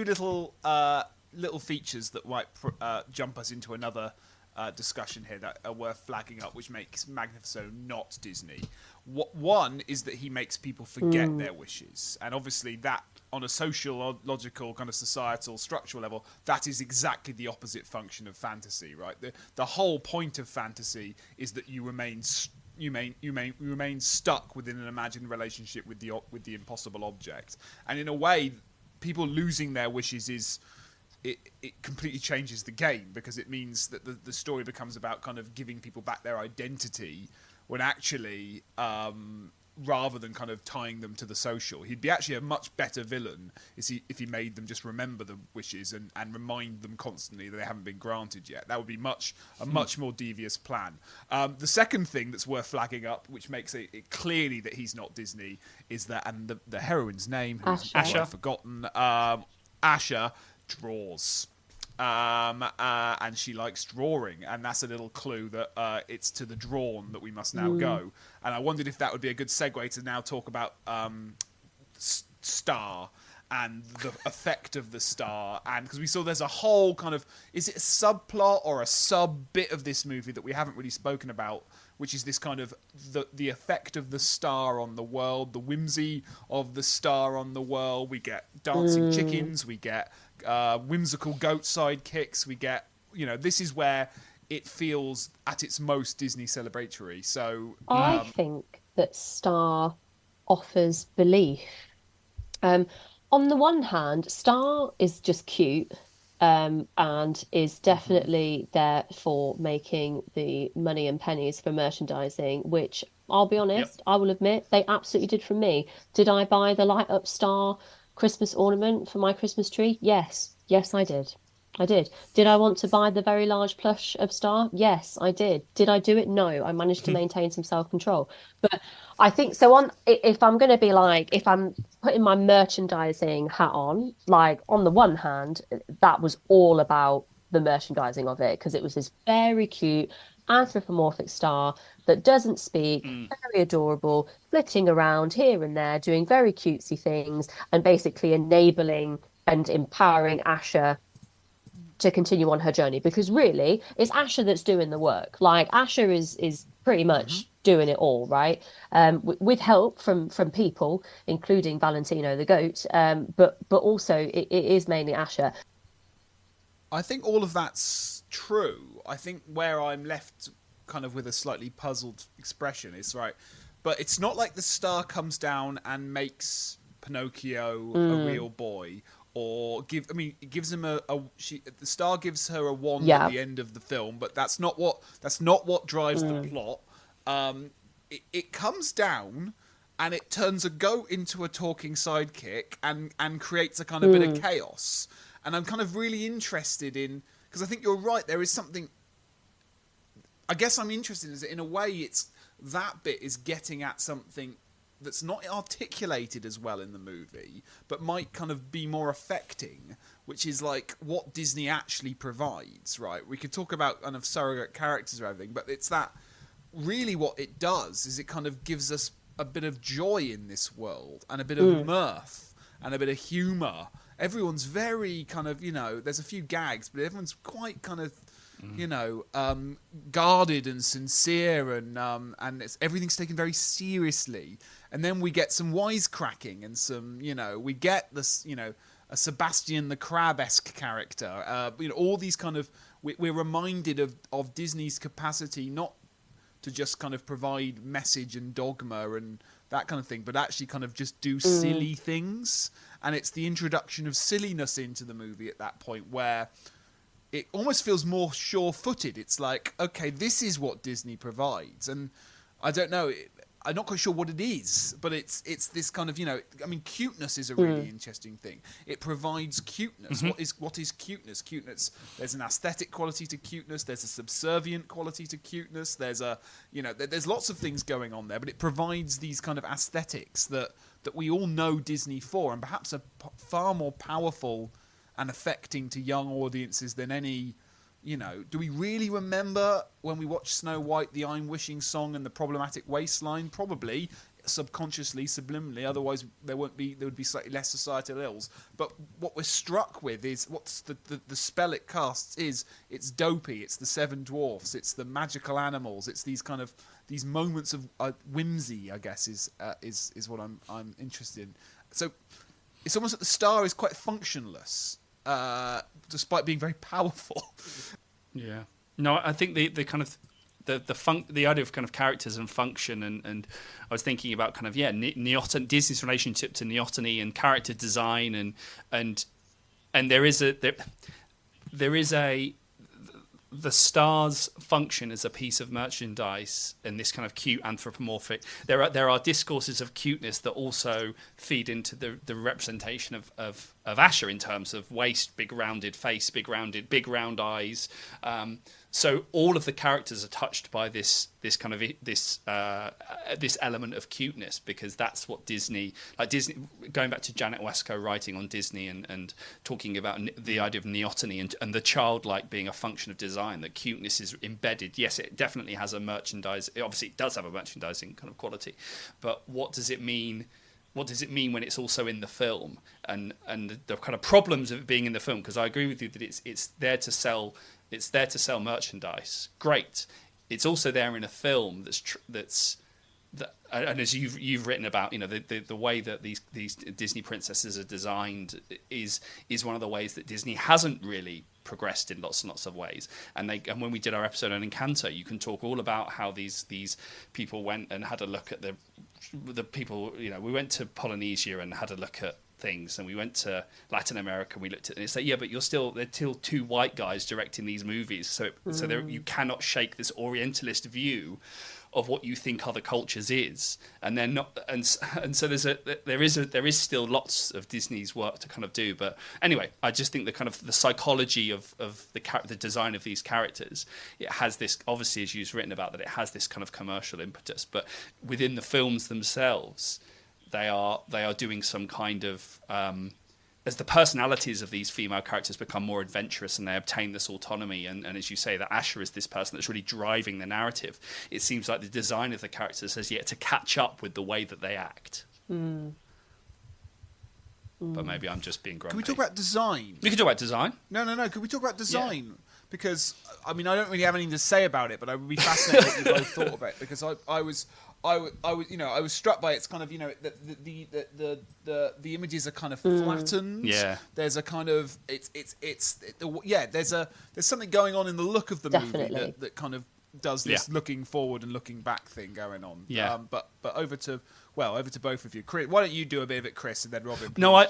little features that might jump us into another discussion here that are worth flagging up, which makes Magnifico not Disney. One is that he makes people forget their wishes, and obviously that, on a social, logical, kind of societal, structural level, that is exactly the opposite function of fantasy, right? The whole point of fantasy is that you remain stuck within an imagined relationship with the impossible object, and in a way, people losing their wishes is. It completely changes the game, because it means that the story becomes about kind of giving people back their identity, when actually, rather than kind of tying them to the social, he'd be actually a much better villain if he made them just remember the wishes and remind them constantly that they haven't been granted yet. That would be a much more devious plan. The second thing that's worth flagging up, which makes it clearly that he's not Disney, is that, and the heroine's name, who's I've forgotten, Asha, draws, and she likes drawing, and that's a little clue that it's to the drawn that we must now go. And I wondered if that would be a good segue to now talk about Star and the effect of the star, and because we saw there's a whole kind of, is it a subplot or a sub bit of this movie that we haven't really spoken about, which is this kind of the effect of the star on the world, the whimsy of the star on the world. We get dancing chickens, we get whimsical goat sidekicks, we get, this is where it feels at its most Disney celebratory. So I think that Star offers belief. On the one hand, Star is just cute, and is definitely there for making the money and pennies for merchandising, which, I'll be honest, I will admit, they absolutely did for me. Did I buy the light up Star Christmas ornament for my Christmas tree? Yes, I did. I did. Did I want to buy the very large plush of Star? Yes, I did. Did I do it? No. I managed to maintain some self-control. But I think so if I'm going to be like, if I'm putting my merchandising hat on, like on the one hand, that was all about the merchandising of it because it was this very cute anthropomorphic star that doesn't speak, Mm. very adorable, flitting around here and there, doing very cutesy things and basically enabling and empowering Asha to continue on her journey because really it's Asher that's doing the work. Like Asher is pretty Hmm. much doing it all, right? With help from people, including Valentino the goat. But also it is mainly Asher. I think all of that's true. I think where I'm left kind of with a slightly puzzled expression is right, but it's not like the star comes down and makes Pinocchio a Mm, real boy, or I mean, it gives him the star gives her a wand at yeah. the end of the film, but that's not what drives the Mm, plot. It comes down and it turns a goat into a talking sidekick and creates a kind of bit of mm, chaos. And I'm kind of really interested in, because I think you're right. There is something. I guess I'm interested in a way. It's that bit is getting at something that's not articulated as well in the movie, but might kind of be more affecting, which is like what Disney actually provides. Right? We could talk about kind of surrogate characters or everything, but it's that really what it does is it kind of gives us a bit of joy in this world and a bit of mm, mirth and a bit of humour. Everyone's very kind of, there's a few gags, but everyone's quite kind of, guarded and sincere, and everything's taken very seriously. And then we get some wisecracking and some, we get this, a Sebastian the Crab-esque character. All these kind of, we're reminded of Disney's capacity not to just kind of provide message and dogma and that kind of thing, but actually kind of just do mm, silly things. And it's the introduction of silliness into the movie at that point where it almost feels more sure-footed. It's like, okay, this is what Disney provides, and I don't know. I'm not quite sure what it is, but it's this kind of I mean, cuteness is a really mm, interesting thing. It provides cuteness. Hmm. What is cuteness? Cuteness. There's an aesthetic quality to cuteness. There's a subservient quality to cuteness. There's there's lots of things going on there, but it provides these kind of aesthetics that we all know Disney for, and perhaps are far more powerful and affecting to young audiences than any. Do we really remember when we watched Snow White, the I'm Wishing song and the problematic waistline? Probably, subconsciously, subliminally. Otherwise, there would be slightly less societal ills. But what we're struck with is what's the spell it casts is it's dopey. It's the Seven Dwarfs. It's the magical animals. It's these kind of these moments of whimsy. I guess is what I'm interested in. So it's almost like the star is quite functionless, despite being very powerful. Yeah. No, I think the kind of the idea of kind of characters and function and I was thinking about kind of Disney's relationship to neoteny and character design and there is a the star's function as a piece of merchandise in this kind of cute anthropomorphic. There are discourses of cuteness that also feed into the representation of Asher in terms of waist, big rounded face, big round eyes. So all of the characters are touched by this kind of this element of cuteness because that's what Disney going back to Janet Wesco writing on Disney and talking about the idea of neoteny and the childlike being a function of design, that cuteness is embedded. Yes, it definitely has a obviously it does have a merchandising kind of quality, but what does it mean? What does it mean when it's also in the film and the kind of problems of it being in the film? Because I agree with you that it's there to sell. It's there to sell merchandise. Great. It's also there in a film and as you've written about, the way that these Disney princesses are designed is one of the ways that Disney hasn't really progressed in lots and lots of ways. And when we did our episode on Encanto, you can talk all about how these people went and had a look at the people. We went to Polynesia and had a look at things, and we went to Latin America and we looked at it and it's like, but they're still two white guys directing these movies, so you cannot shake this Orientalist view of what you think other cultures is, and they're not, and so there is still lots of Disney's work to kind of do. But anyway, I just think the kind of the psychology of the design of these characters, it has this, obviously, as you've written about, that it has this kind of commercial impetus, but within the films themselves, they are doing some kind of as the personalities of these female characters become more adventurous and they obtain this autonomy, and as you say, that Asher is this person that's really driving the narrative, it seems like the design of the characters has yet to catch up with the way that they act. But maybe I'm just being grumpy. Can we talk about design? We can talk about design. No. Can we talk about design? Yeah. Because, I mean, I don't really have anything to say about it, but I would be fascinated what you both thought about it, because I was struck by its kind of, the images are kind of flattened. Yeah. There's a kind of there's something going on in the look of the movie that kind of does this looking forward and looking back thing going on. Yeah. But over to both of you. Chris, why don't you do a bit of it, Chris, and then Robyn? No, I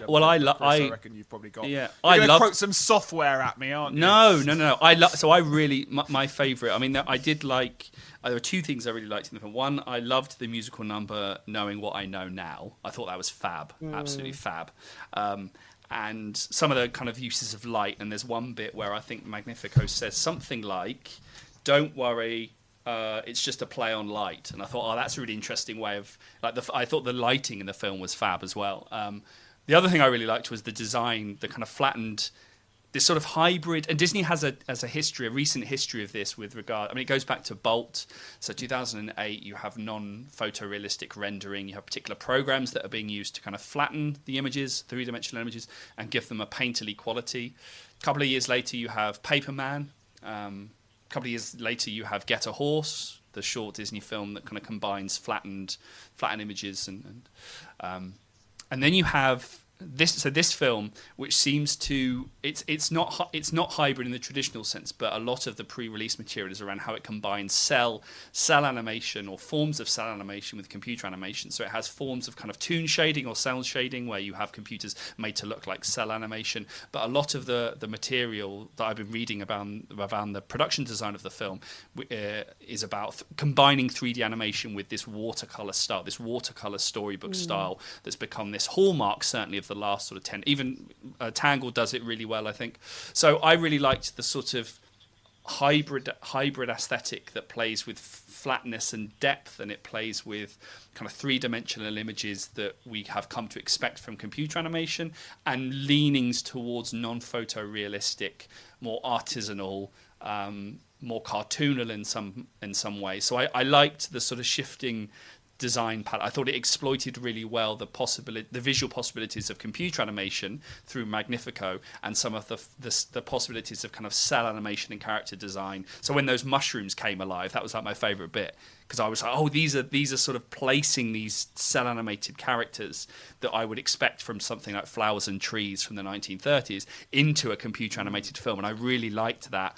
reckon you've probably got. Yeah, you're going to quote some software at me, aren't you? No. I really my favourite. I mean, I did like. There were two things I really liked in the film. One, I loved the musical number "Knowing What I Know Now." I thought that was fab, absolutely fab. And some of the kind of uses of light. And there's one bit where I think Magnifico says something like, "Don't worry, it's just a play on light." And I thought, that's a really interesting way of I thought the lighting in the film was fab as well. The other thing I really liked was the design, the kind of flattened, this sort of hybrid. And Disney has a recent history of this with regard. I mean, it goes back to Bolt. So 2008, you have non-photorealistic rendering. You have particular programs that are being used to kind of flatten the images, three-dimensional images, and give them a painterly quality. A couple of years later, you have Paperman. A couple of years later, you have Get a Horse, the short Disney film that kind of combines flattened images, and then you have this film, which seems to it's not hybrid in the traditional sense, but a lot of the pre-release material is around how it combines cell animation or forms of cell animation with computer animation. So it has forms of kind of toon shading or cell shading, where you have computers made to look like cell animation. But a lot of the material that I've been reading about the production design of the film is about combining 3D animation with this watercolor style, this watercolor storybook style that's become this hallmark, certainly, of the last sort of 10. Even Tangled does it really well, I think. So I really liked the sort of hybrid aesthetic that plays with flatness and depth, and it plays with kind of three-dimensional images that we have come to expect from computer animation, and leanings towards non-photorealistic, more artisanal, more cartoonal in some way. So I liked the sort of shifting design palette. I thought it exploited really well the visual possibilities of computer animation through Magnifico, and some of the possibilities of kind of cell animation and character design. So when those mushrooms came alive, that was like my favorite bit, because I was like, these are sort of placing these cell animated characters that I would expect from something like Flowers and Trees from the 1930s into a computer animated film, and I really liked that.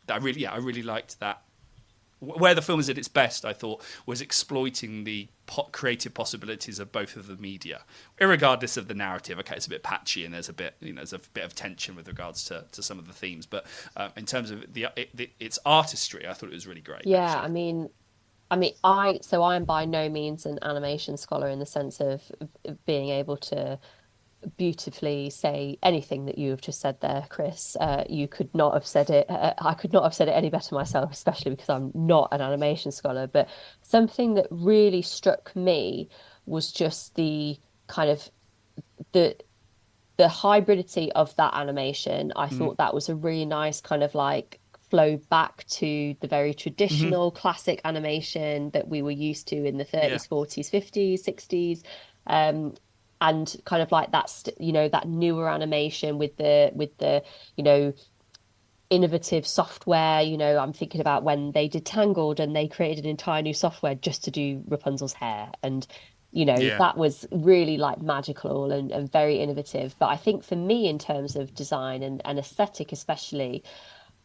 I really liked that. Where the film is at its best, I thought, was exploiting the creative possibilities of both of the media, irregardless of the narrative. Okay, it's a bit patchy, and there's a bit of tension with regards to some of the themes, but in terms of its artistry, I thought it was really great. Yeah, actually. I am by no means an animation scholar in the sense of being able to beautifully say anything that you have just said there, Chris. You could not have said it. I could not have said it any better myself, especially because I'm not an animation scholar. But something that really struck me was just the kind of the hybridity of that animation. I thought that was a really nice kind of like flow back to the very traditional classic animation that we were used to in the 30s, 40s, 50s, 60s. And kind of like that, that newer animation with the innovative software. I'm thinking about when they did Tangled and they created an entire new software just to do Rapunzel's hair. And, that was really like magical and very innovative. But I think for me, in terms of design and aesthetic especially,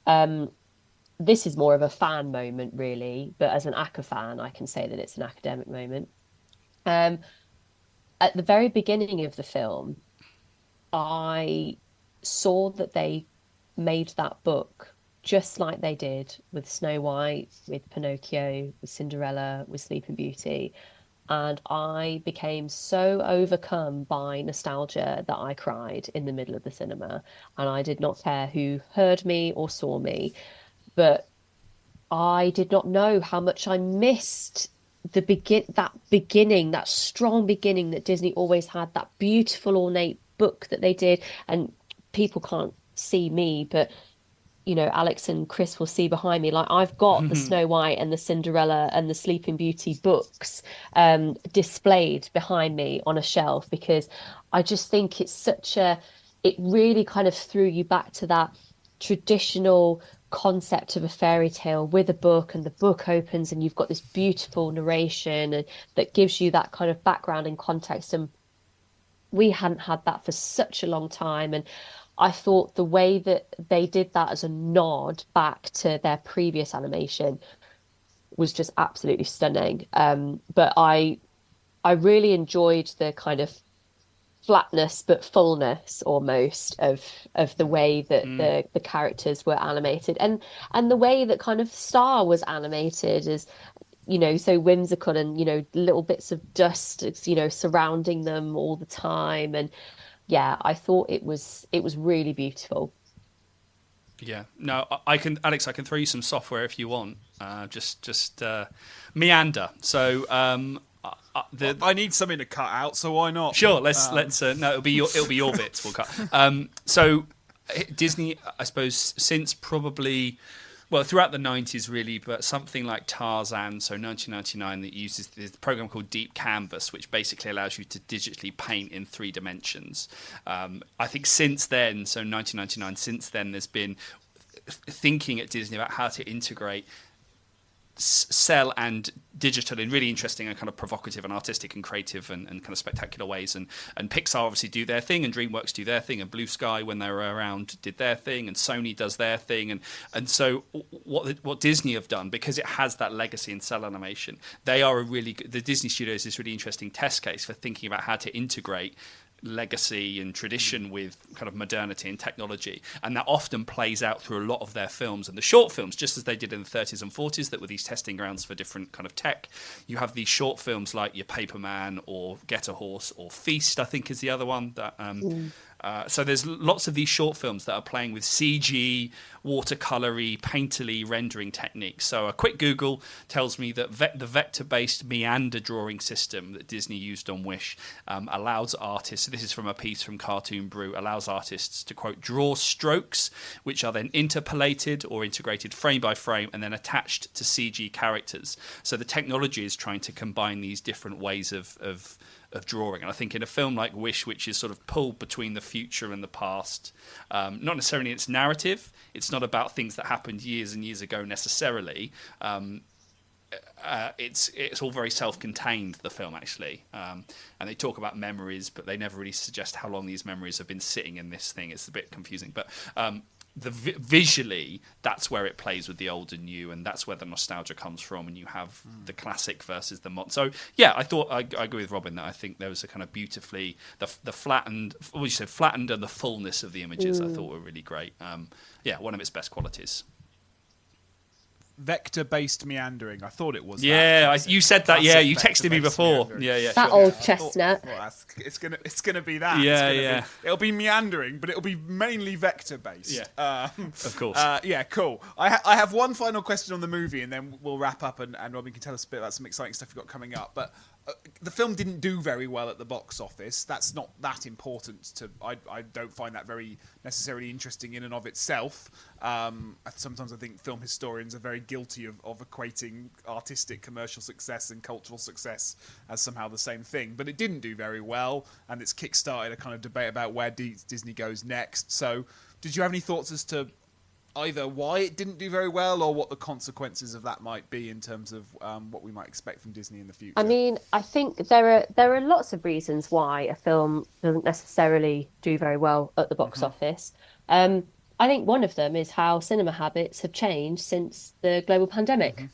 this is more of a fan moment, really. But as an ACCA fan, I can say that it's an academic moment. At the very beginning of the film, I saw that they made that book just like they did with Snow White, with Pinocchio, with Cinderella, with Sleeping Beauty. And I became so overcome by nostalgia that I cried in the middle of the cinema. And I did not care who heard me or saw me. But I did not know how much I missed that beginning, that strong beginning that Disney always had, that beautiful ornate book that they did. And people can't see me, but Alex and Chris will see behind me, like I've got the Snow White and the Cinderella and the Sleeping Beauty books displayed behind me on a shelf, because I just think it really kind of threw you back to that traditional concept of a fairy tale with a book, and the book opens and you've got this beautiful narration that gives you that kind of background and context. And we hadn't had that for such a long time. And I thought the way that they did that as a nod back to their previous animation was just absolutely stunning. But I really enjoyed the kind of flatness but fullness almost of the way that the characters were animated, and the way that kind of Star was animated is so whimsical, and little bits of dust surrounding them all the time. And yeah, I thought it was really beautiful. Yeah, no, I can, Alex. I can throw you some software if you want. Just meander. So I need something to cut out, so why not? Sure, let's. No, it'll be your bits. We'll cut. So Disney, I suppose, since probably. Well, throughout the 90s, really, but something like Tarzan, so 1999, that uses this program called Deep Canvas, which basically allows you to digitally paint in 3 dimensions. I think since then, so 1999, since then, there's been thinking at Disney about how to integrate cell and digital in really interesting and kind of provocative and artistic and creative and kind of spectacular ways. And Pixar obviously do their thing, and DreamWorks do their thing, and Blue Sky, when they were around, did their thing, and Sony does their thing. And so what Disney have done, because it has that legacy in cell animation, they are the Disney Studios is really interesting test case for thinking about how to integrate legacy and tradition with kind of modernity and technology, and that often plays out through a lot of their films and the short films, just as they did in the 30s and 40s, that were these testing grounds for different kind of tech. You have these short films like your Paperman or Get a Horse or Feast, I think is the other one that so there's lots of these short films that are playing with CG, watercolory, painterly rendering techniques. So a quick Google tells me that the vector-based meander drawing system that Disney used on Wish allows artists, this is from a piece from Cartoon Brew, allows artists to, quote, draw strokes which are then interpolated or integrated frame by frame and then attached to CG characters. So the technology is trying to combine these different ways of drawing. And I think in a film like Wish, which is sort of pulled between the future and the past, not necessarily in its narrative, it's not about things that happened years and years ago necessarily. It's all very self-contained, the film, actually. And they talk about memories, but they never really suggest how long these memories have been sitting in this thing. It's a bit confusing. But visually, that's where it plays with the old and new, and that's where the nostalgia comes from, and you have the classic versus the mod. So yeah, I thought I agree with Robyn that I think there was a kind of beautifully the flattened, what you said, flattened, and the fullness of the images I thought were really great. Yeah, one of its best qualities. Vector-based meandering. I thought it was. Yeah, you said that. Yeah, you texted me before. Meandering. Yeah. That old chestnut. It's gonna be that. Yeah. It'll be meandering, but it'll be mainly vector-based. Yeah, of course. Yeah, cool. I have one final question on the movie, and then we'll wrap up, and Robyn can tell us a bit about some exciting stuff you've got coming up. But the film didn't do very well at the box office. That's not that important to. I don't find that very necessarily interesting in and of itself. Sometimes I think film historians are very guilty of equating artistic, commercial success and cultural success as somehow the same thing. But it didn't do very well, and it's kickstarted a kind of debate about where Disney goes next. So, did you have any thoughts as to either why it didn't do very well or what the consequences of that might be in terms of what we might expect from Disney in the future? I mean, I think there are lots of reasons why a film doesn't necessarily do very well at the box office. I think one of them is how cinema habits have changed since the global pandemic.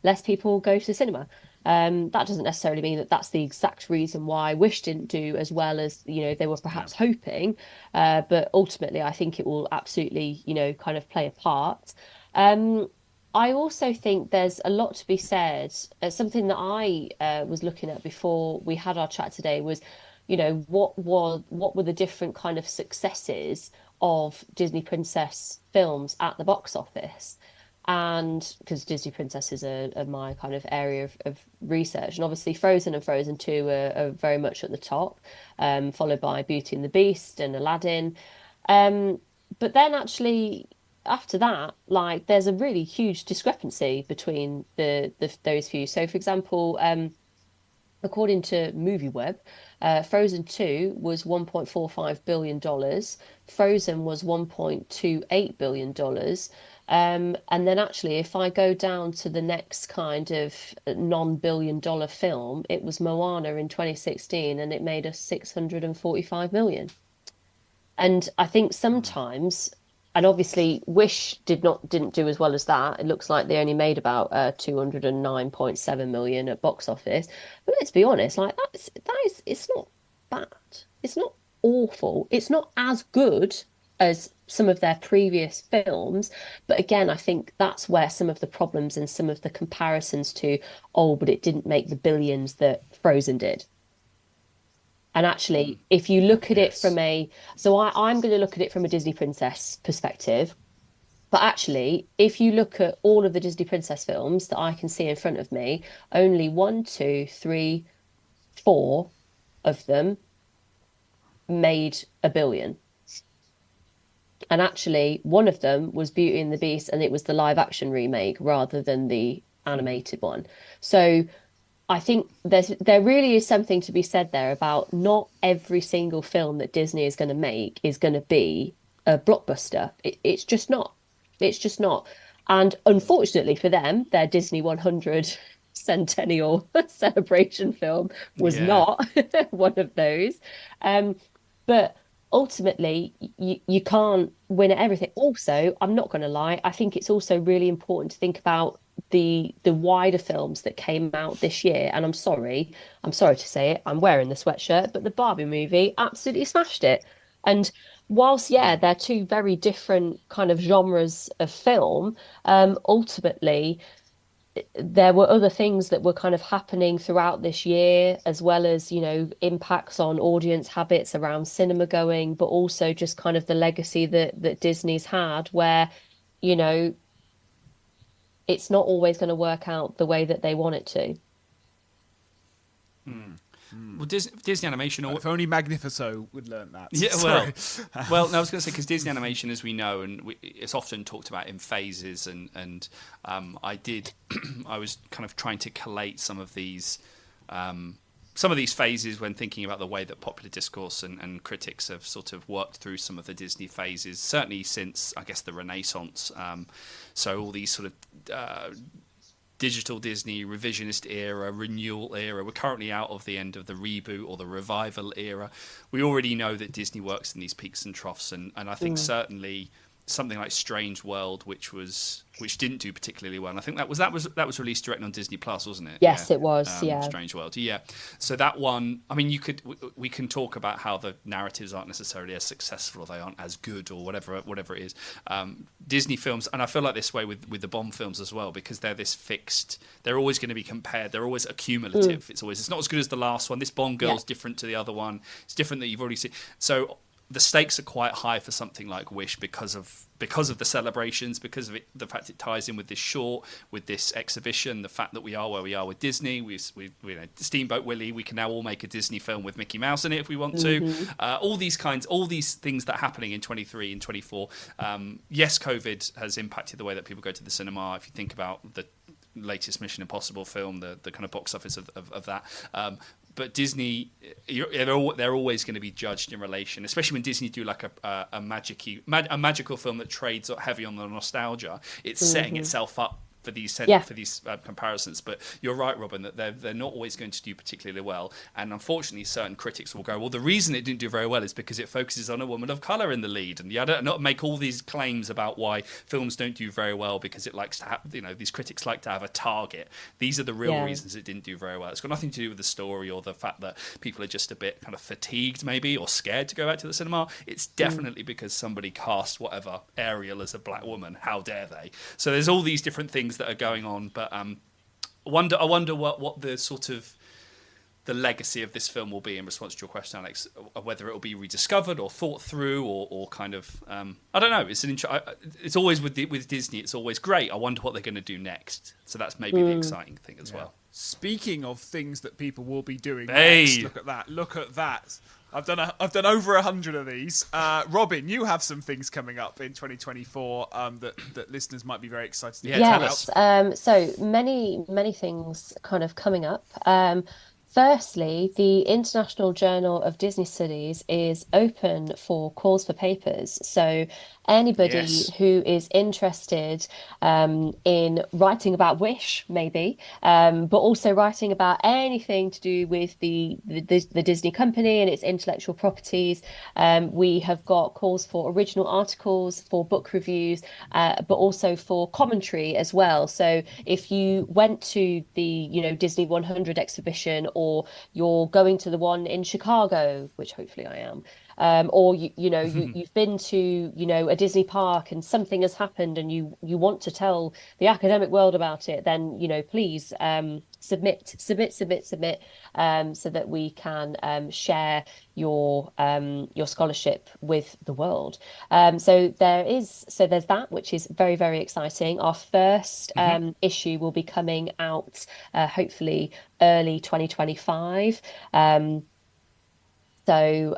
Less people go to the cinema. That doesn't necessarily mean that that's the exact reason why Wish didn't do as well as, they were perhaps hoping. But ultimately, I think it will absolutely, kind of play a part. I also think there's a lot to be said. Something that I was looking at before we had our chat today was, what were the different kind of successes of Disney princess films at the box office? And because Disney princesses are my kind of area of research, and obviously Frozen and Frozen 2 are very much at the top, followed by Beauty and the Beast and Aladdin. But then actually after that, like there's a really huge discrepancy between the those few. So for example, according to MovieWeb, Frozen 2 was $1.45 billion. Frozen was $1.28 billion. And then actually, if I go down to the next kind of non-billion dollar film, it was Moana in 2016, and it made us 645 million. And I think sometimes, and obviously Wish didn't do as well as that. It looks like they only made about 209.7 million at box office. But let's be honest, like that is it's not bad. It's not awful. It's not as good as some of their previous films. But again, I think that's where some of the problems and some of the comparisons to, oh, but it didn't make the billions that Frozen did. And actually, if you look at it from I'm going to look at it from a Disney princess perspective. But actually, if you look at all of the Disney princess films that I can see in front of me, only one, two, three, four of them made a billion. And actually, one of them was Beauty and the Beast, and it was the live action remake rather than the animated one. So I think there really is something to be said there about not every single film that Disney is going to make is going to be a blockbuster. It's just not. It's just not. And unfortunately for them, their Disney 100 Centennial celebration film was not one of those. But ultimately, you can't win at everything. Also, I'm not going to lie, I think it's also really important to think about the wider films that came out this year. And I'm sorry to say it, I'm wearing the sweatshirt, but the Barbie movie absolutely smashed it. And whilst they're two very different kind of genres of film, ultimately there were other things that were kind of happening throughout this year, as well as, impacts on audience habits around cinema going, but also just kind of the legacy that Disney's had, where, it's not always going to work out the way that they want it to. Well, Disney Animation... If only Magnifico would learn that. Yeah, well, no, I was going to say, because Disney Animation, as we know, and it's often talked about in phases, and I was kind of trying to collate some of these phases when thinking about the way that popular discourse and critics have sort of worked through some of the Disney phases, certainly since, I guess, the Renaissance. So all these sort of digital Disney, revisionist era, renewal era. We're currently out of the end of the reboot or the revival era. We already know that Disney works in these peaks and troughs, and I think certainly something like Strange World, which didn't do particularly well. And I think that was released directly on Disney Plus, wasn't it? Yes, it was. Strange World. Yeah. So that one, I mean, we can talk about how the narratives aren't necessarily as successful, or they aren't as good, or whatever it is. Disney films, and I feel like this way with the Bond films as well, because they're this fixed. They're always going to be compared. They're always accumulative. It's not as good as the last one. This Bond girl's different to the other one. It's different that you've already seen. So the stakes are quite high for something like Wish because of the celebrations, because of it, the fact it ties in with this short, with this exhibition, the fact that we are where we are with Disney. We Steamboat Willie. We can now all make a Disney film with Mickey Mouse in it if we want to. All these things that are happening in 23 and 24. Yes, COVID has impacted the way that people go to the cinema. If you think about the latest Mission Impossible film, the kind of box office of that. But Disney, they're always going to be judged in relation, especially when Disney do like a magical film that trades heavy on the nostalgia. It's setting itself up for these comparisons. But you're right, Robyn, that they're not always going to do particularly well. And unfortunately, certain critics will go, well, the reason it didn't do very well is because it focuses on a woman of colour in the lead, and not make all these claims about why films don't do very well because it likes to have, these critics like to have a target. These are the real reasons it didn't do very well. It's got nothing to do with the story or the fact that people are just a bit kind of fatigued maybe or scared to go back to the cinema. It's definitely because somebody cast whatever Ariel as a black woman. How dare they? So there's all these different things that are going on, but I wonder what the sort of the legacy of this film will be in response to your question, Alex. Whether it will be rediscovered or thought through, or kind of I don't know. It's always with Disney. It's always great. I wonder what they're going to do next. So that's maybe the exciting thing as well. Speaking of things that people will be doing next, look at that. I've done over 100 of these. Robyn, you have some things coming up in 2024 that listeners might be very excited to hear about. So many things kind of coming up. Firstly, the International Journal of Disney Studies is open for calls for papers. So anybody who is interested in writing about Wish, maybe, but also writing about anything to do with the Disney company and its intellectual properties. We have got calls for original articles, for book reviews, but also for commentary as well. So if you went to the Disney 100 exhibition, or you're going to the one in Chicago, which hopefully I am, or you've been to a Disney park and something has happened and you want to tell the academic world about it, then please submit so that we can share your scholarship with the world. So there's that, which is very, very exciting. Our first issue will be coming out hopefully early 2025. So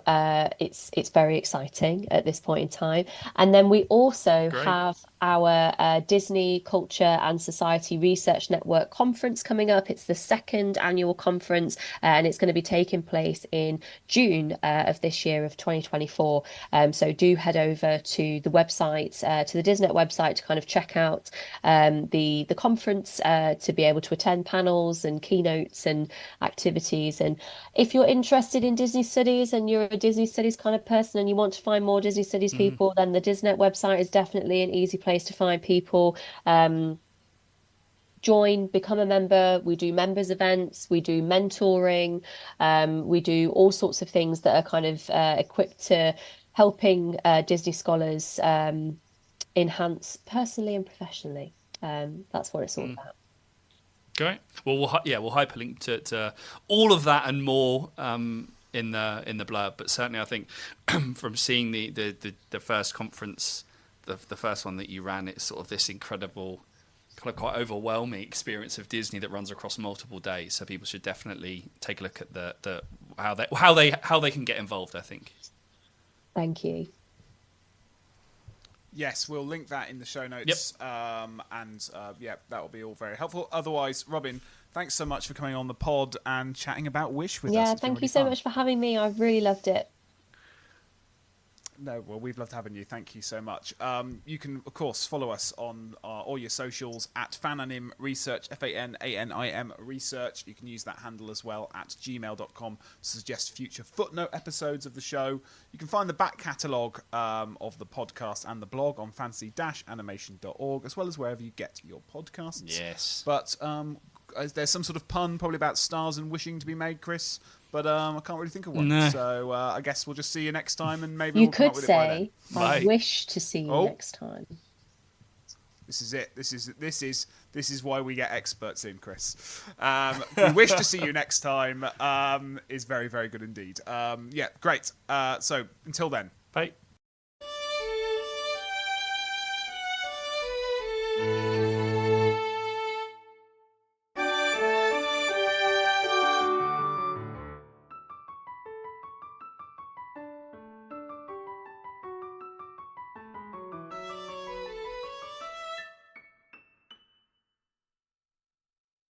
it's very exciting at this point in time. And then we also have our Disney Culture and Society Research Network conference coming up. It's the second annual conference, and it's going to be taking place in June of this year of 2024. So do head over to the website, to the Disneynet website, to kind of check out the conference, to be able to attend panels and keynotes and activities. And if you're interested in Disney studies and you're a Disney studies kind of person and you want to find more Disney studies people, then the Disneynet website is definitely an easy place to find people. Join, become a member. We do members events, we do mentoring, we do all sorts of things that are kind of equipped to helping Disney scholars enhance personally and professionally. That's what it's all about. Great. Well, we'll hyperlink to all of that and more in the blurb. But certainly, I think from seeing the first conference, the first one that you ran, it's sort of this incredible, kind of quite overwhelming experience of Disney that runs across multiple days. So people should definitely take a look at the how they can get involved, I think. Thank you. Yes, we'll link that in the show notes. Yep. That will be all very helpful. Otherwise, Robyn, thanks so much for coming on the pod and chatting about Wish with us. Yeah, thank you so much for having me. I've really loved it. No, well, we've loved having you. Thank you so much. You can, of course, follow us on all your socials at Fananim Research, FANANIM Research. You can use that handle as well at gmail.com to suggest future footnote episodes of the show. You can find the back catalogue of the podcast and the blog on fancy-animation.org, as well as wherever you get your podcasts. Yes. But there's some sort of pun probably about stars and wishing to be made, Chris. But I can't really think of one. No. So I guess we'll just see you next time, and maybe we'll come up with it by then. You could say, I wish to see you next time. This is it. This is why we get experts in, Chris. We wish to see you next time is very, very good indeed. Yeah, great. So until then. Bye.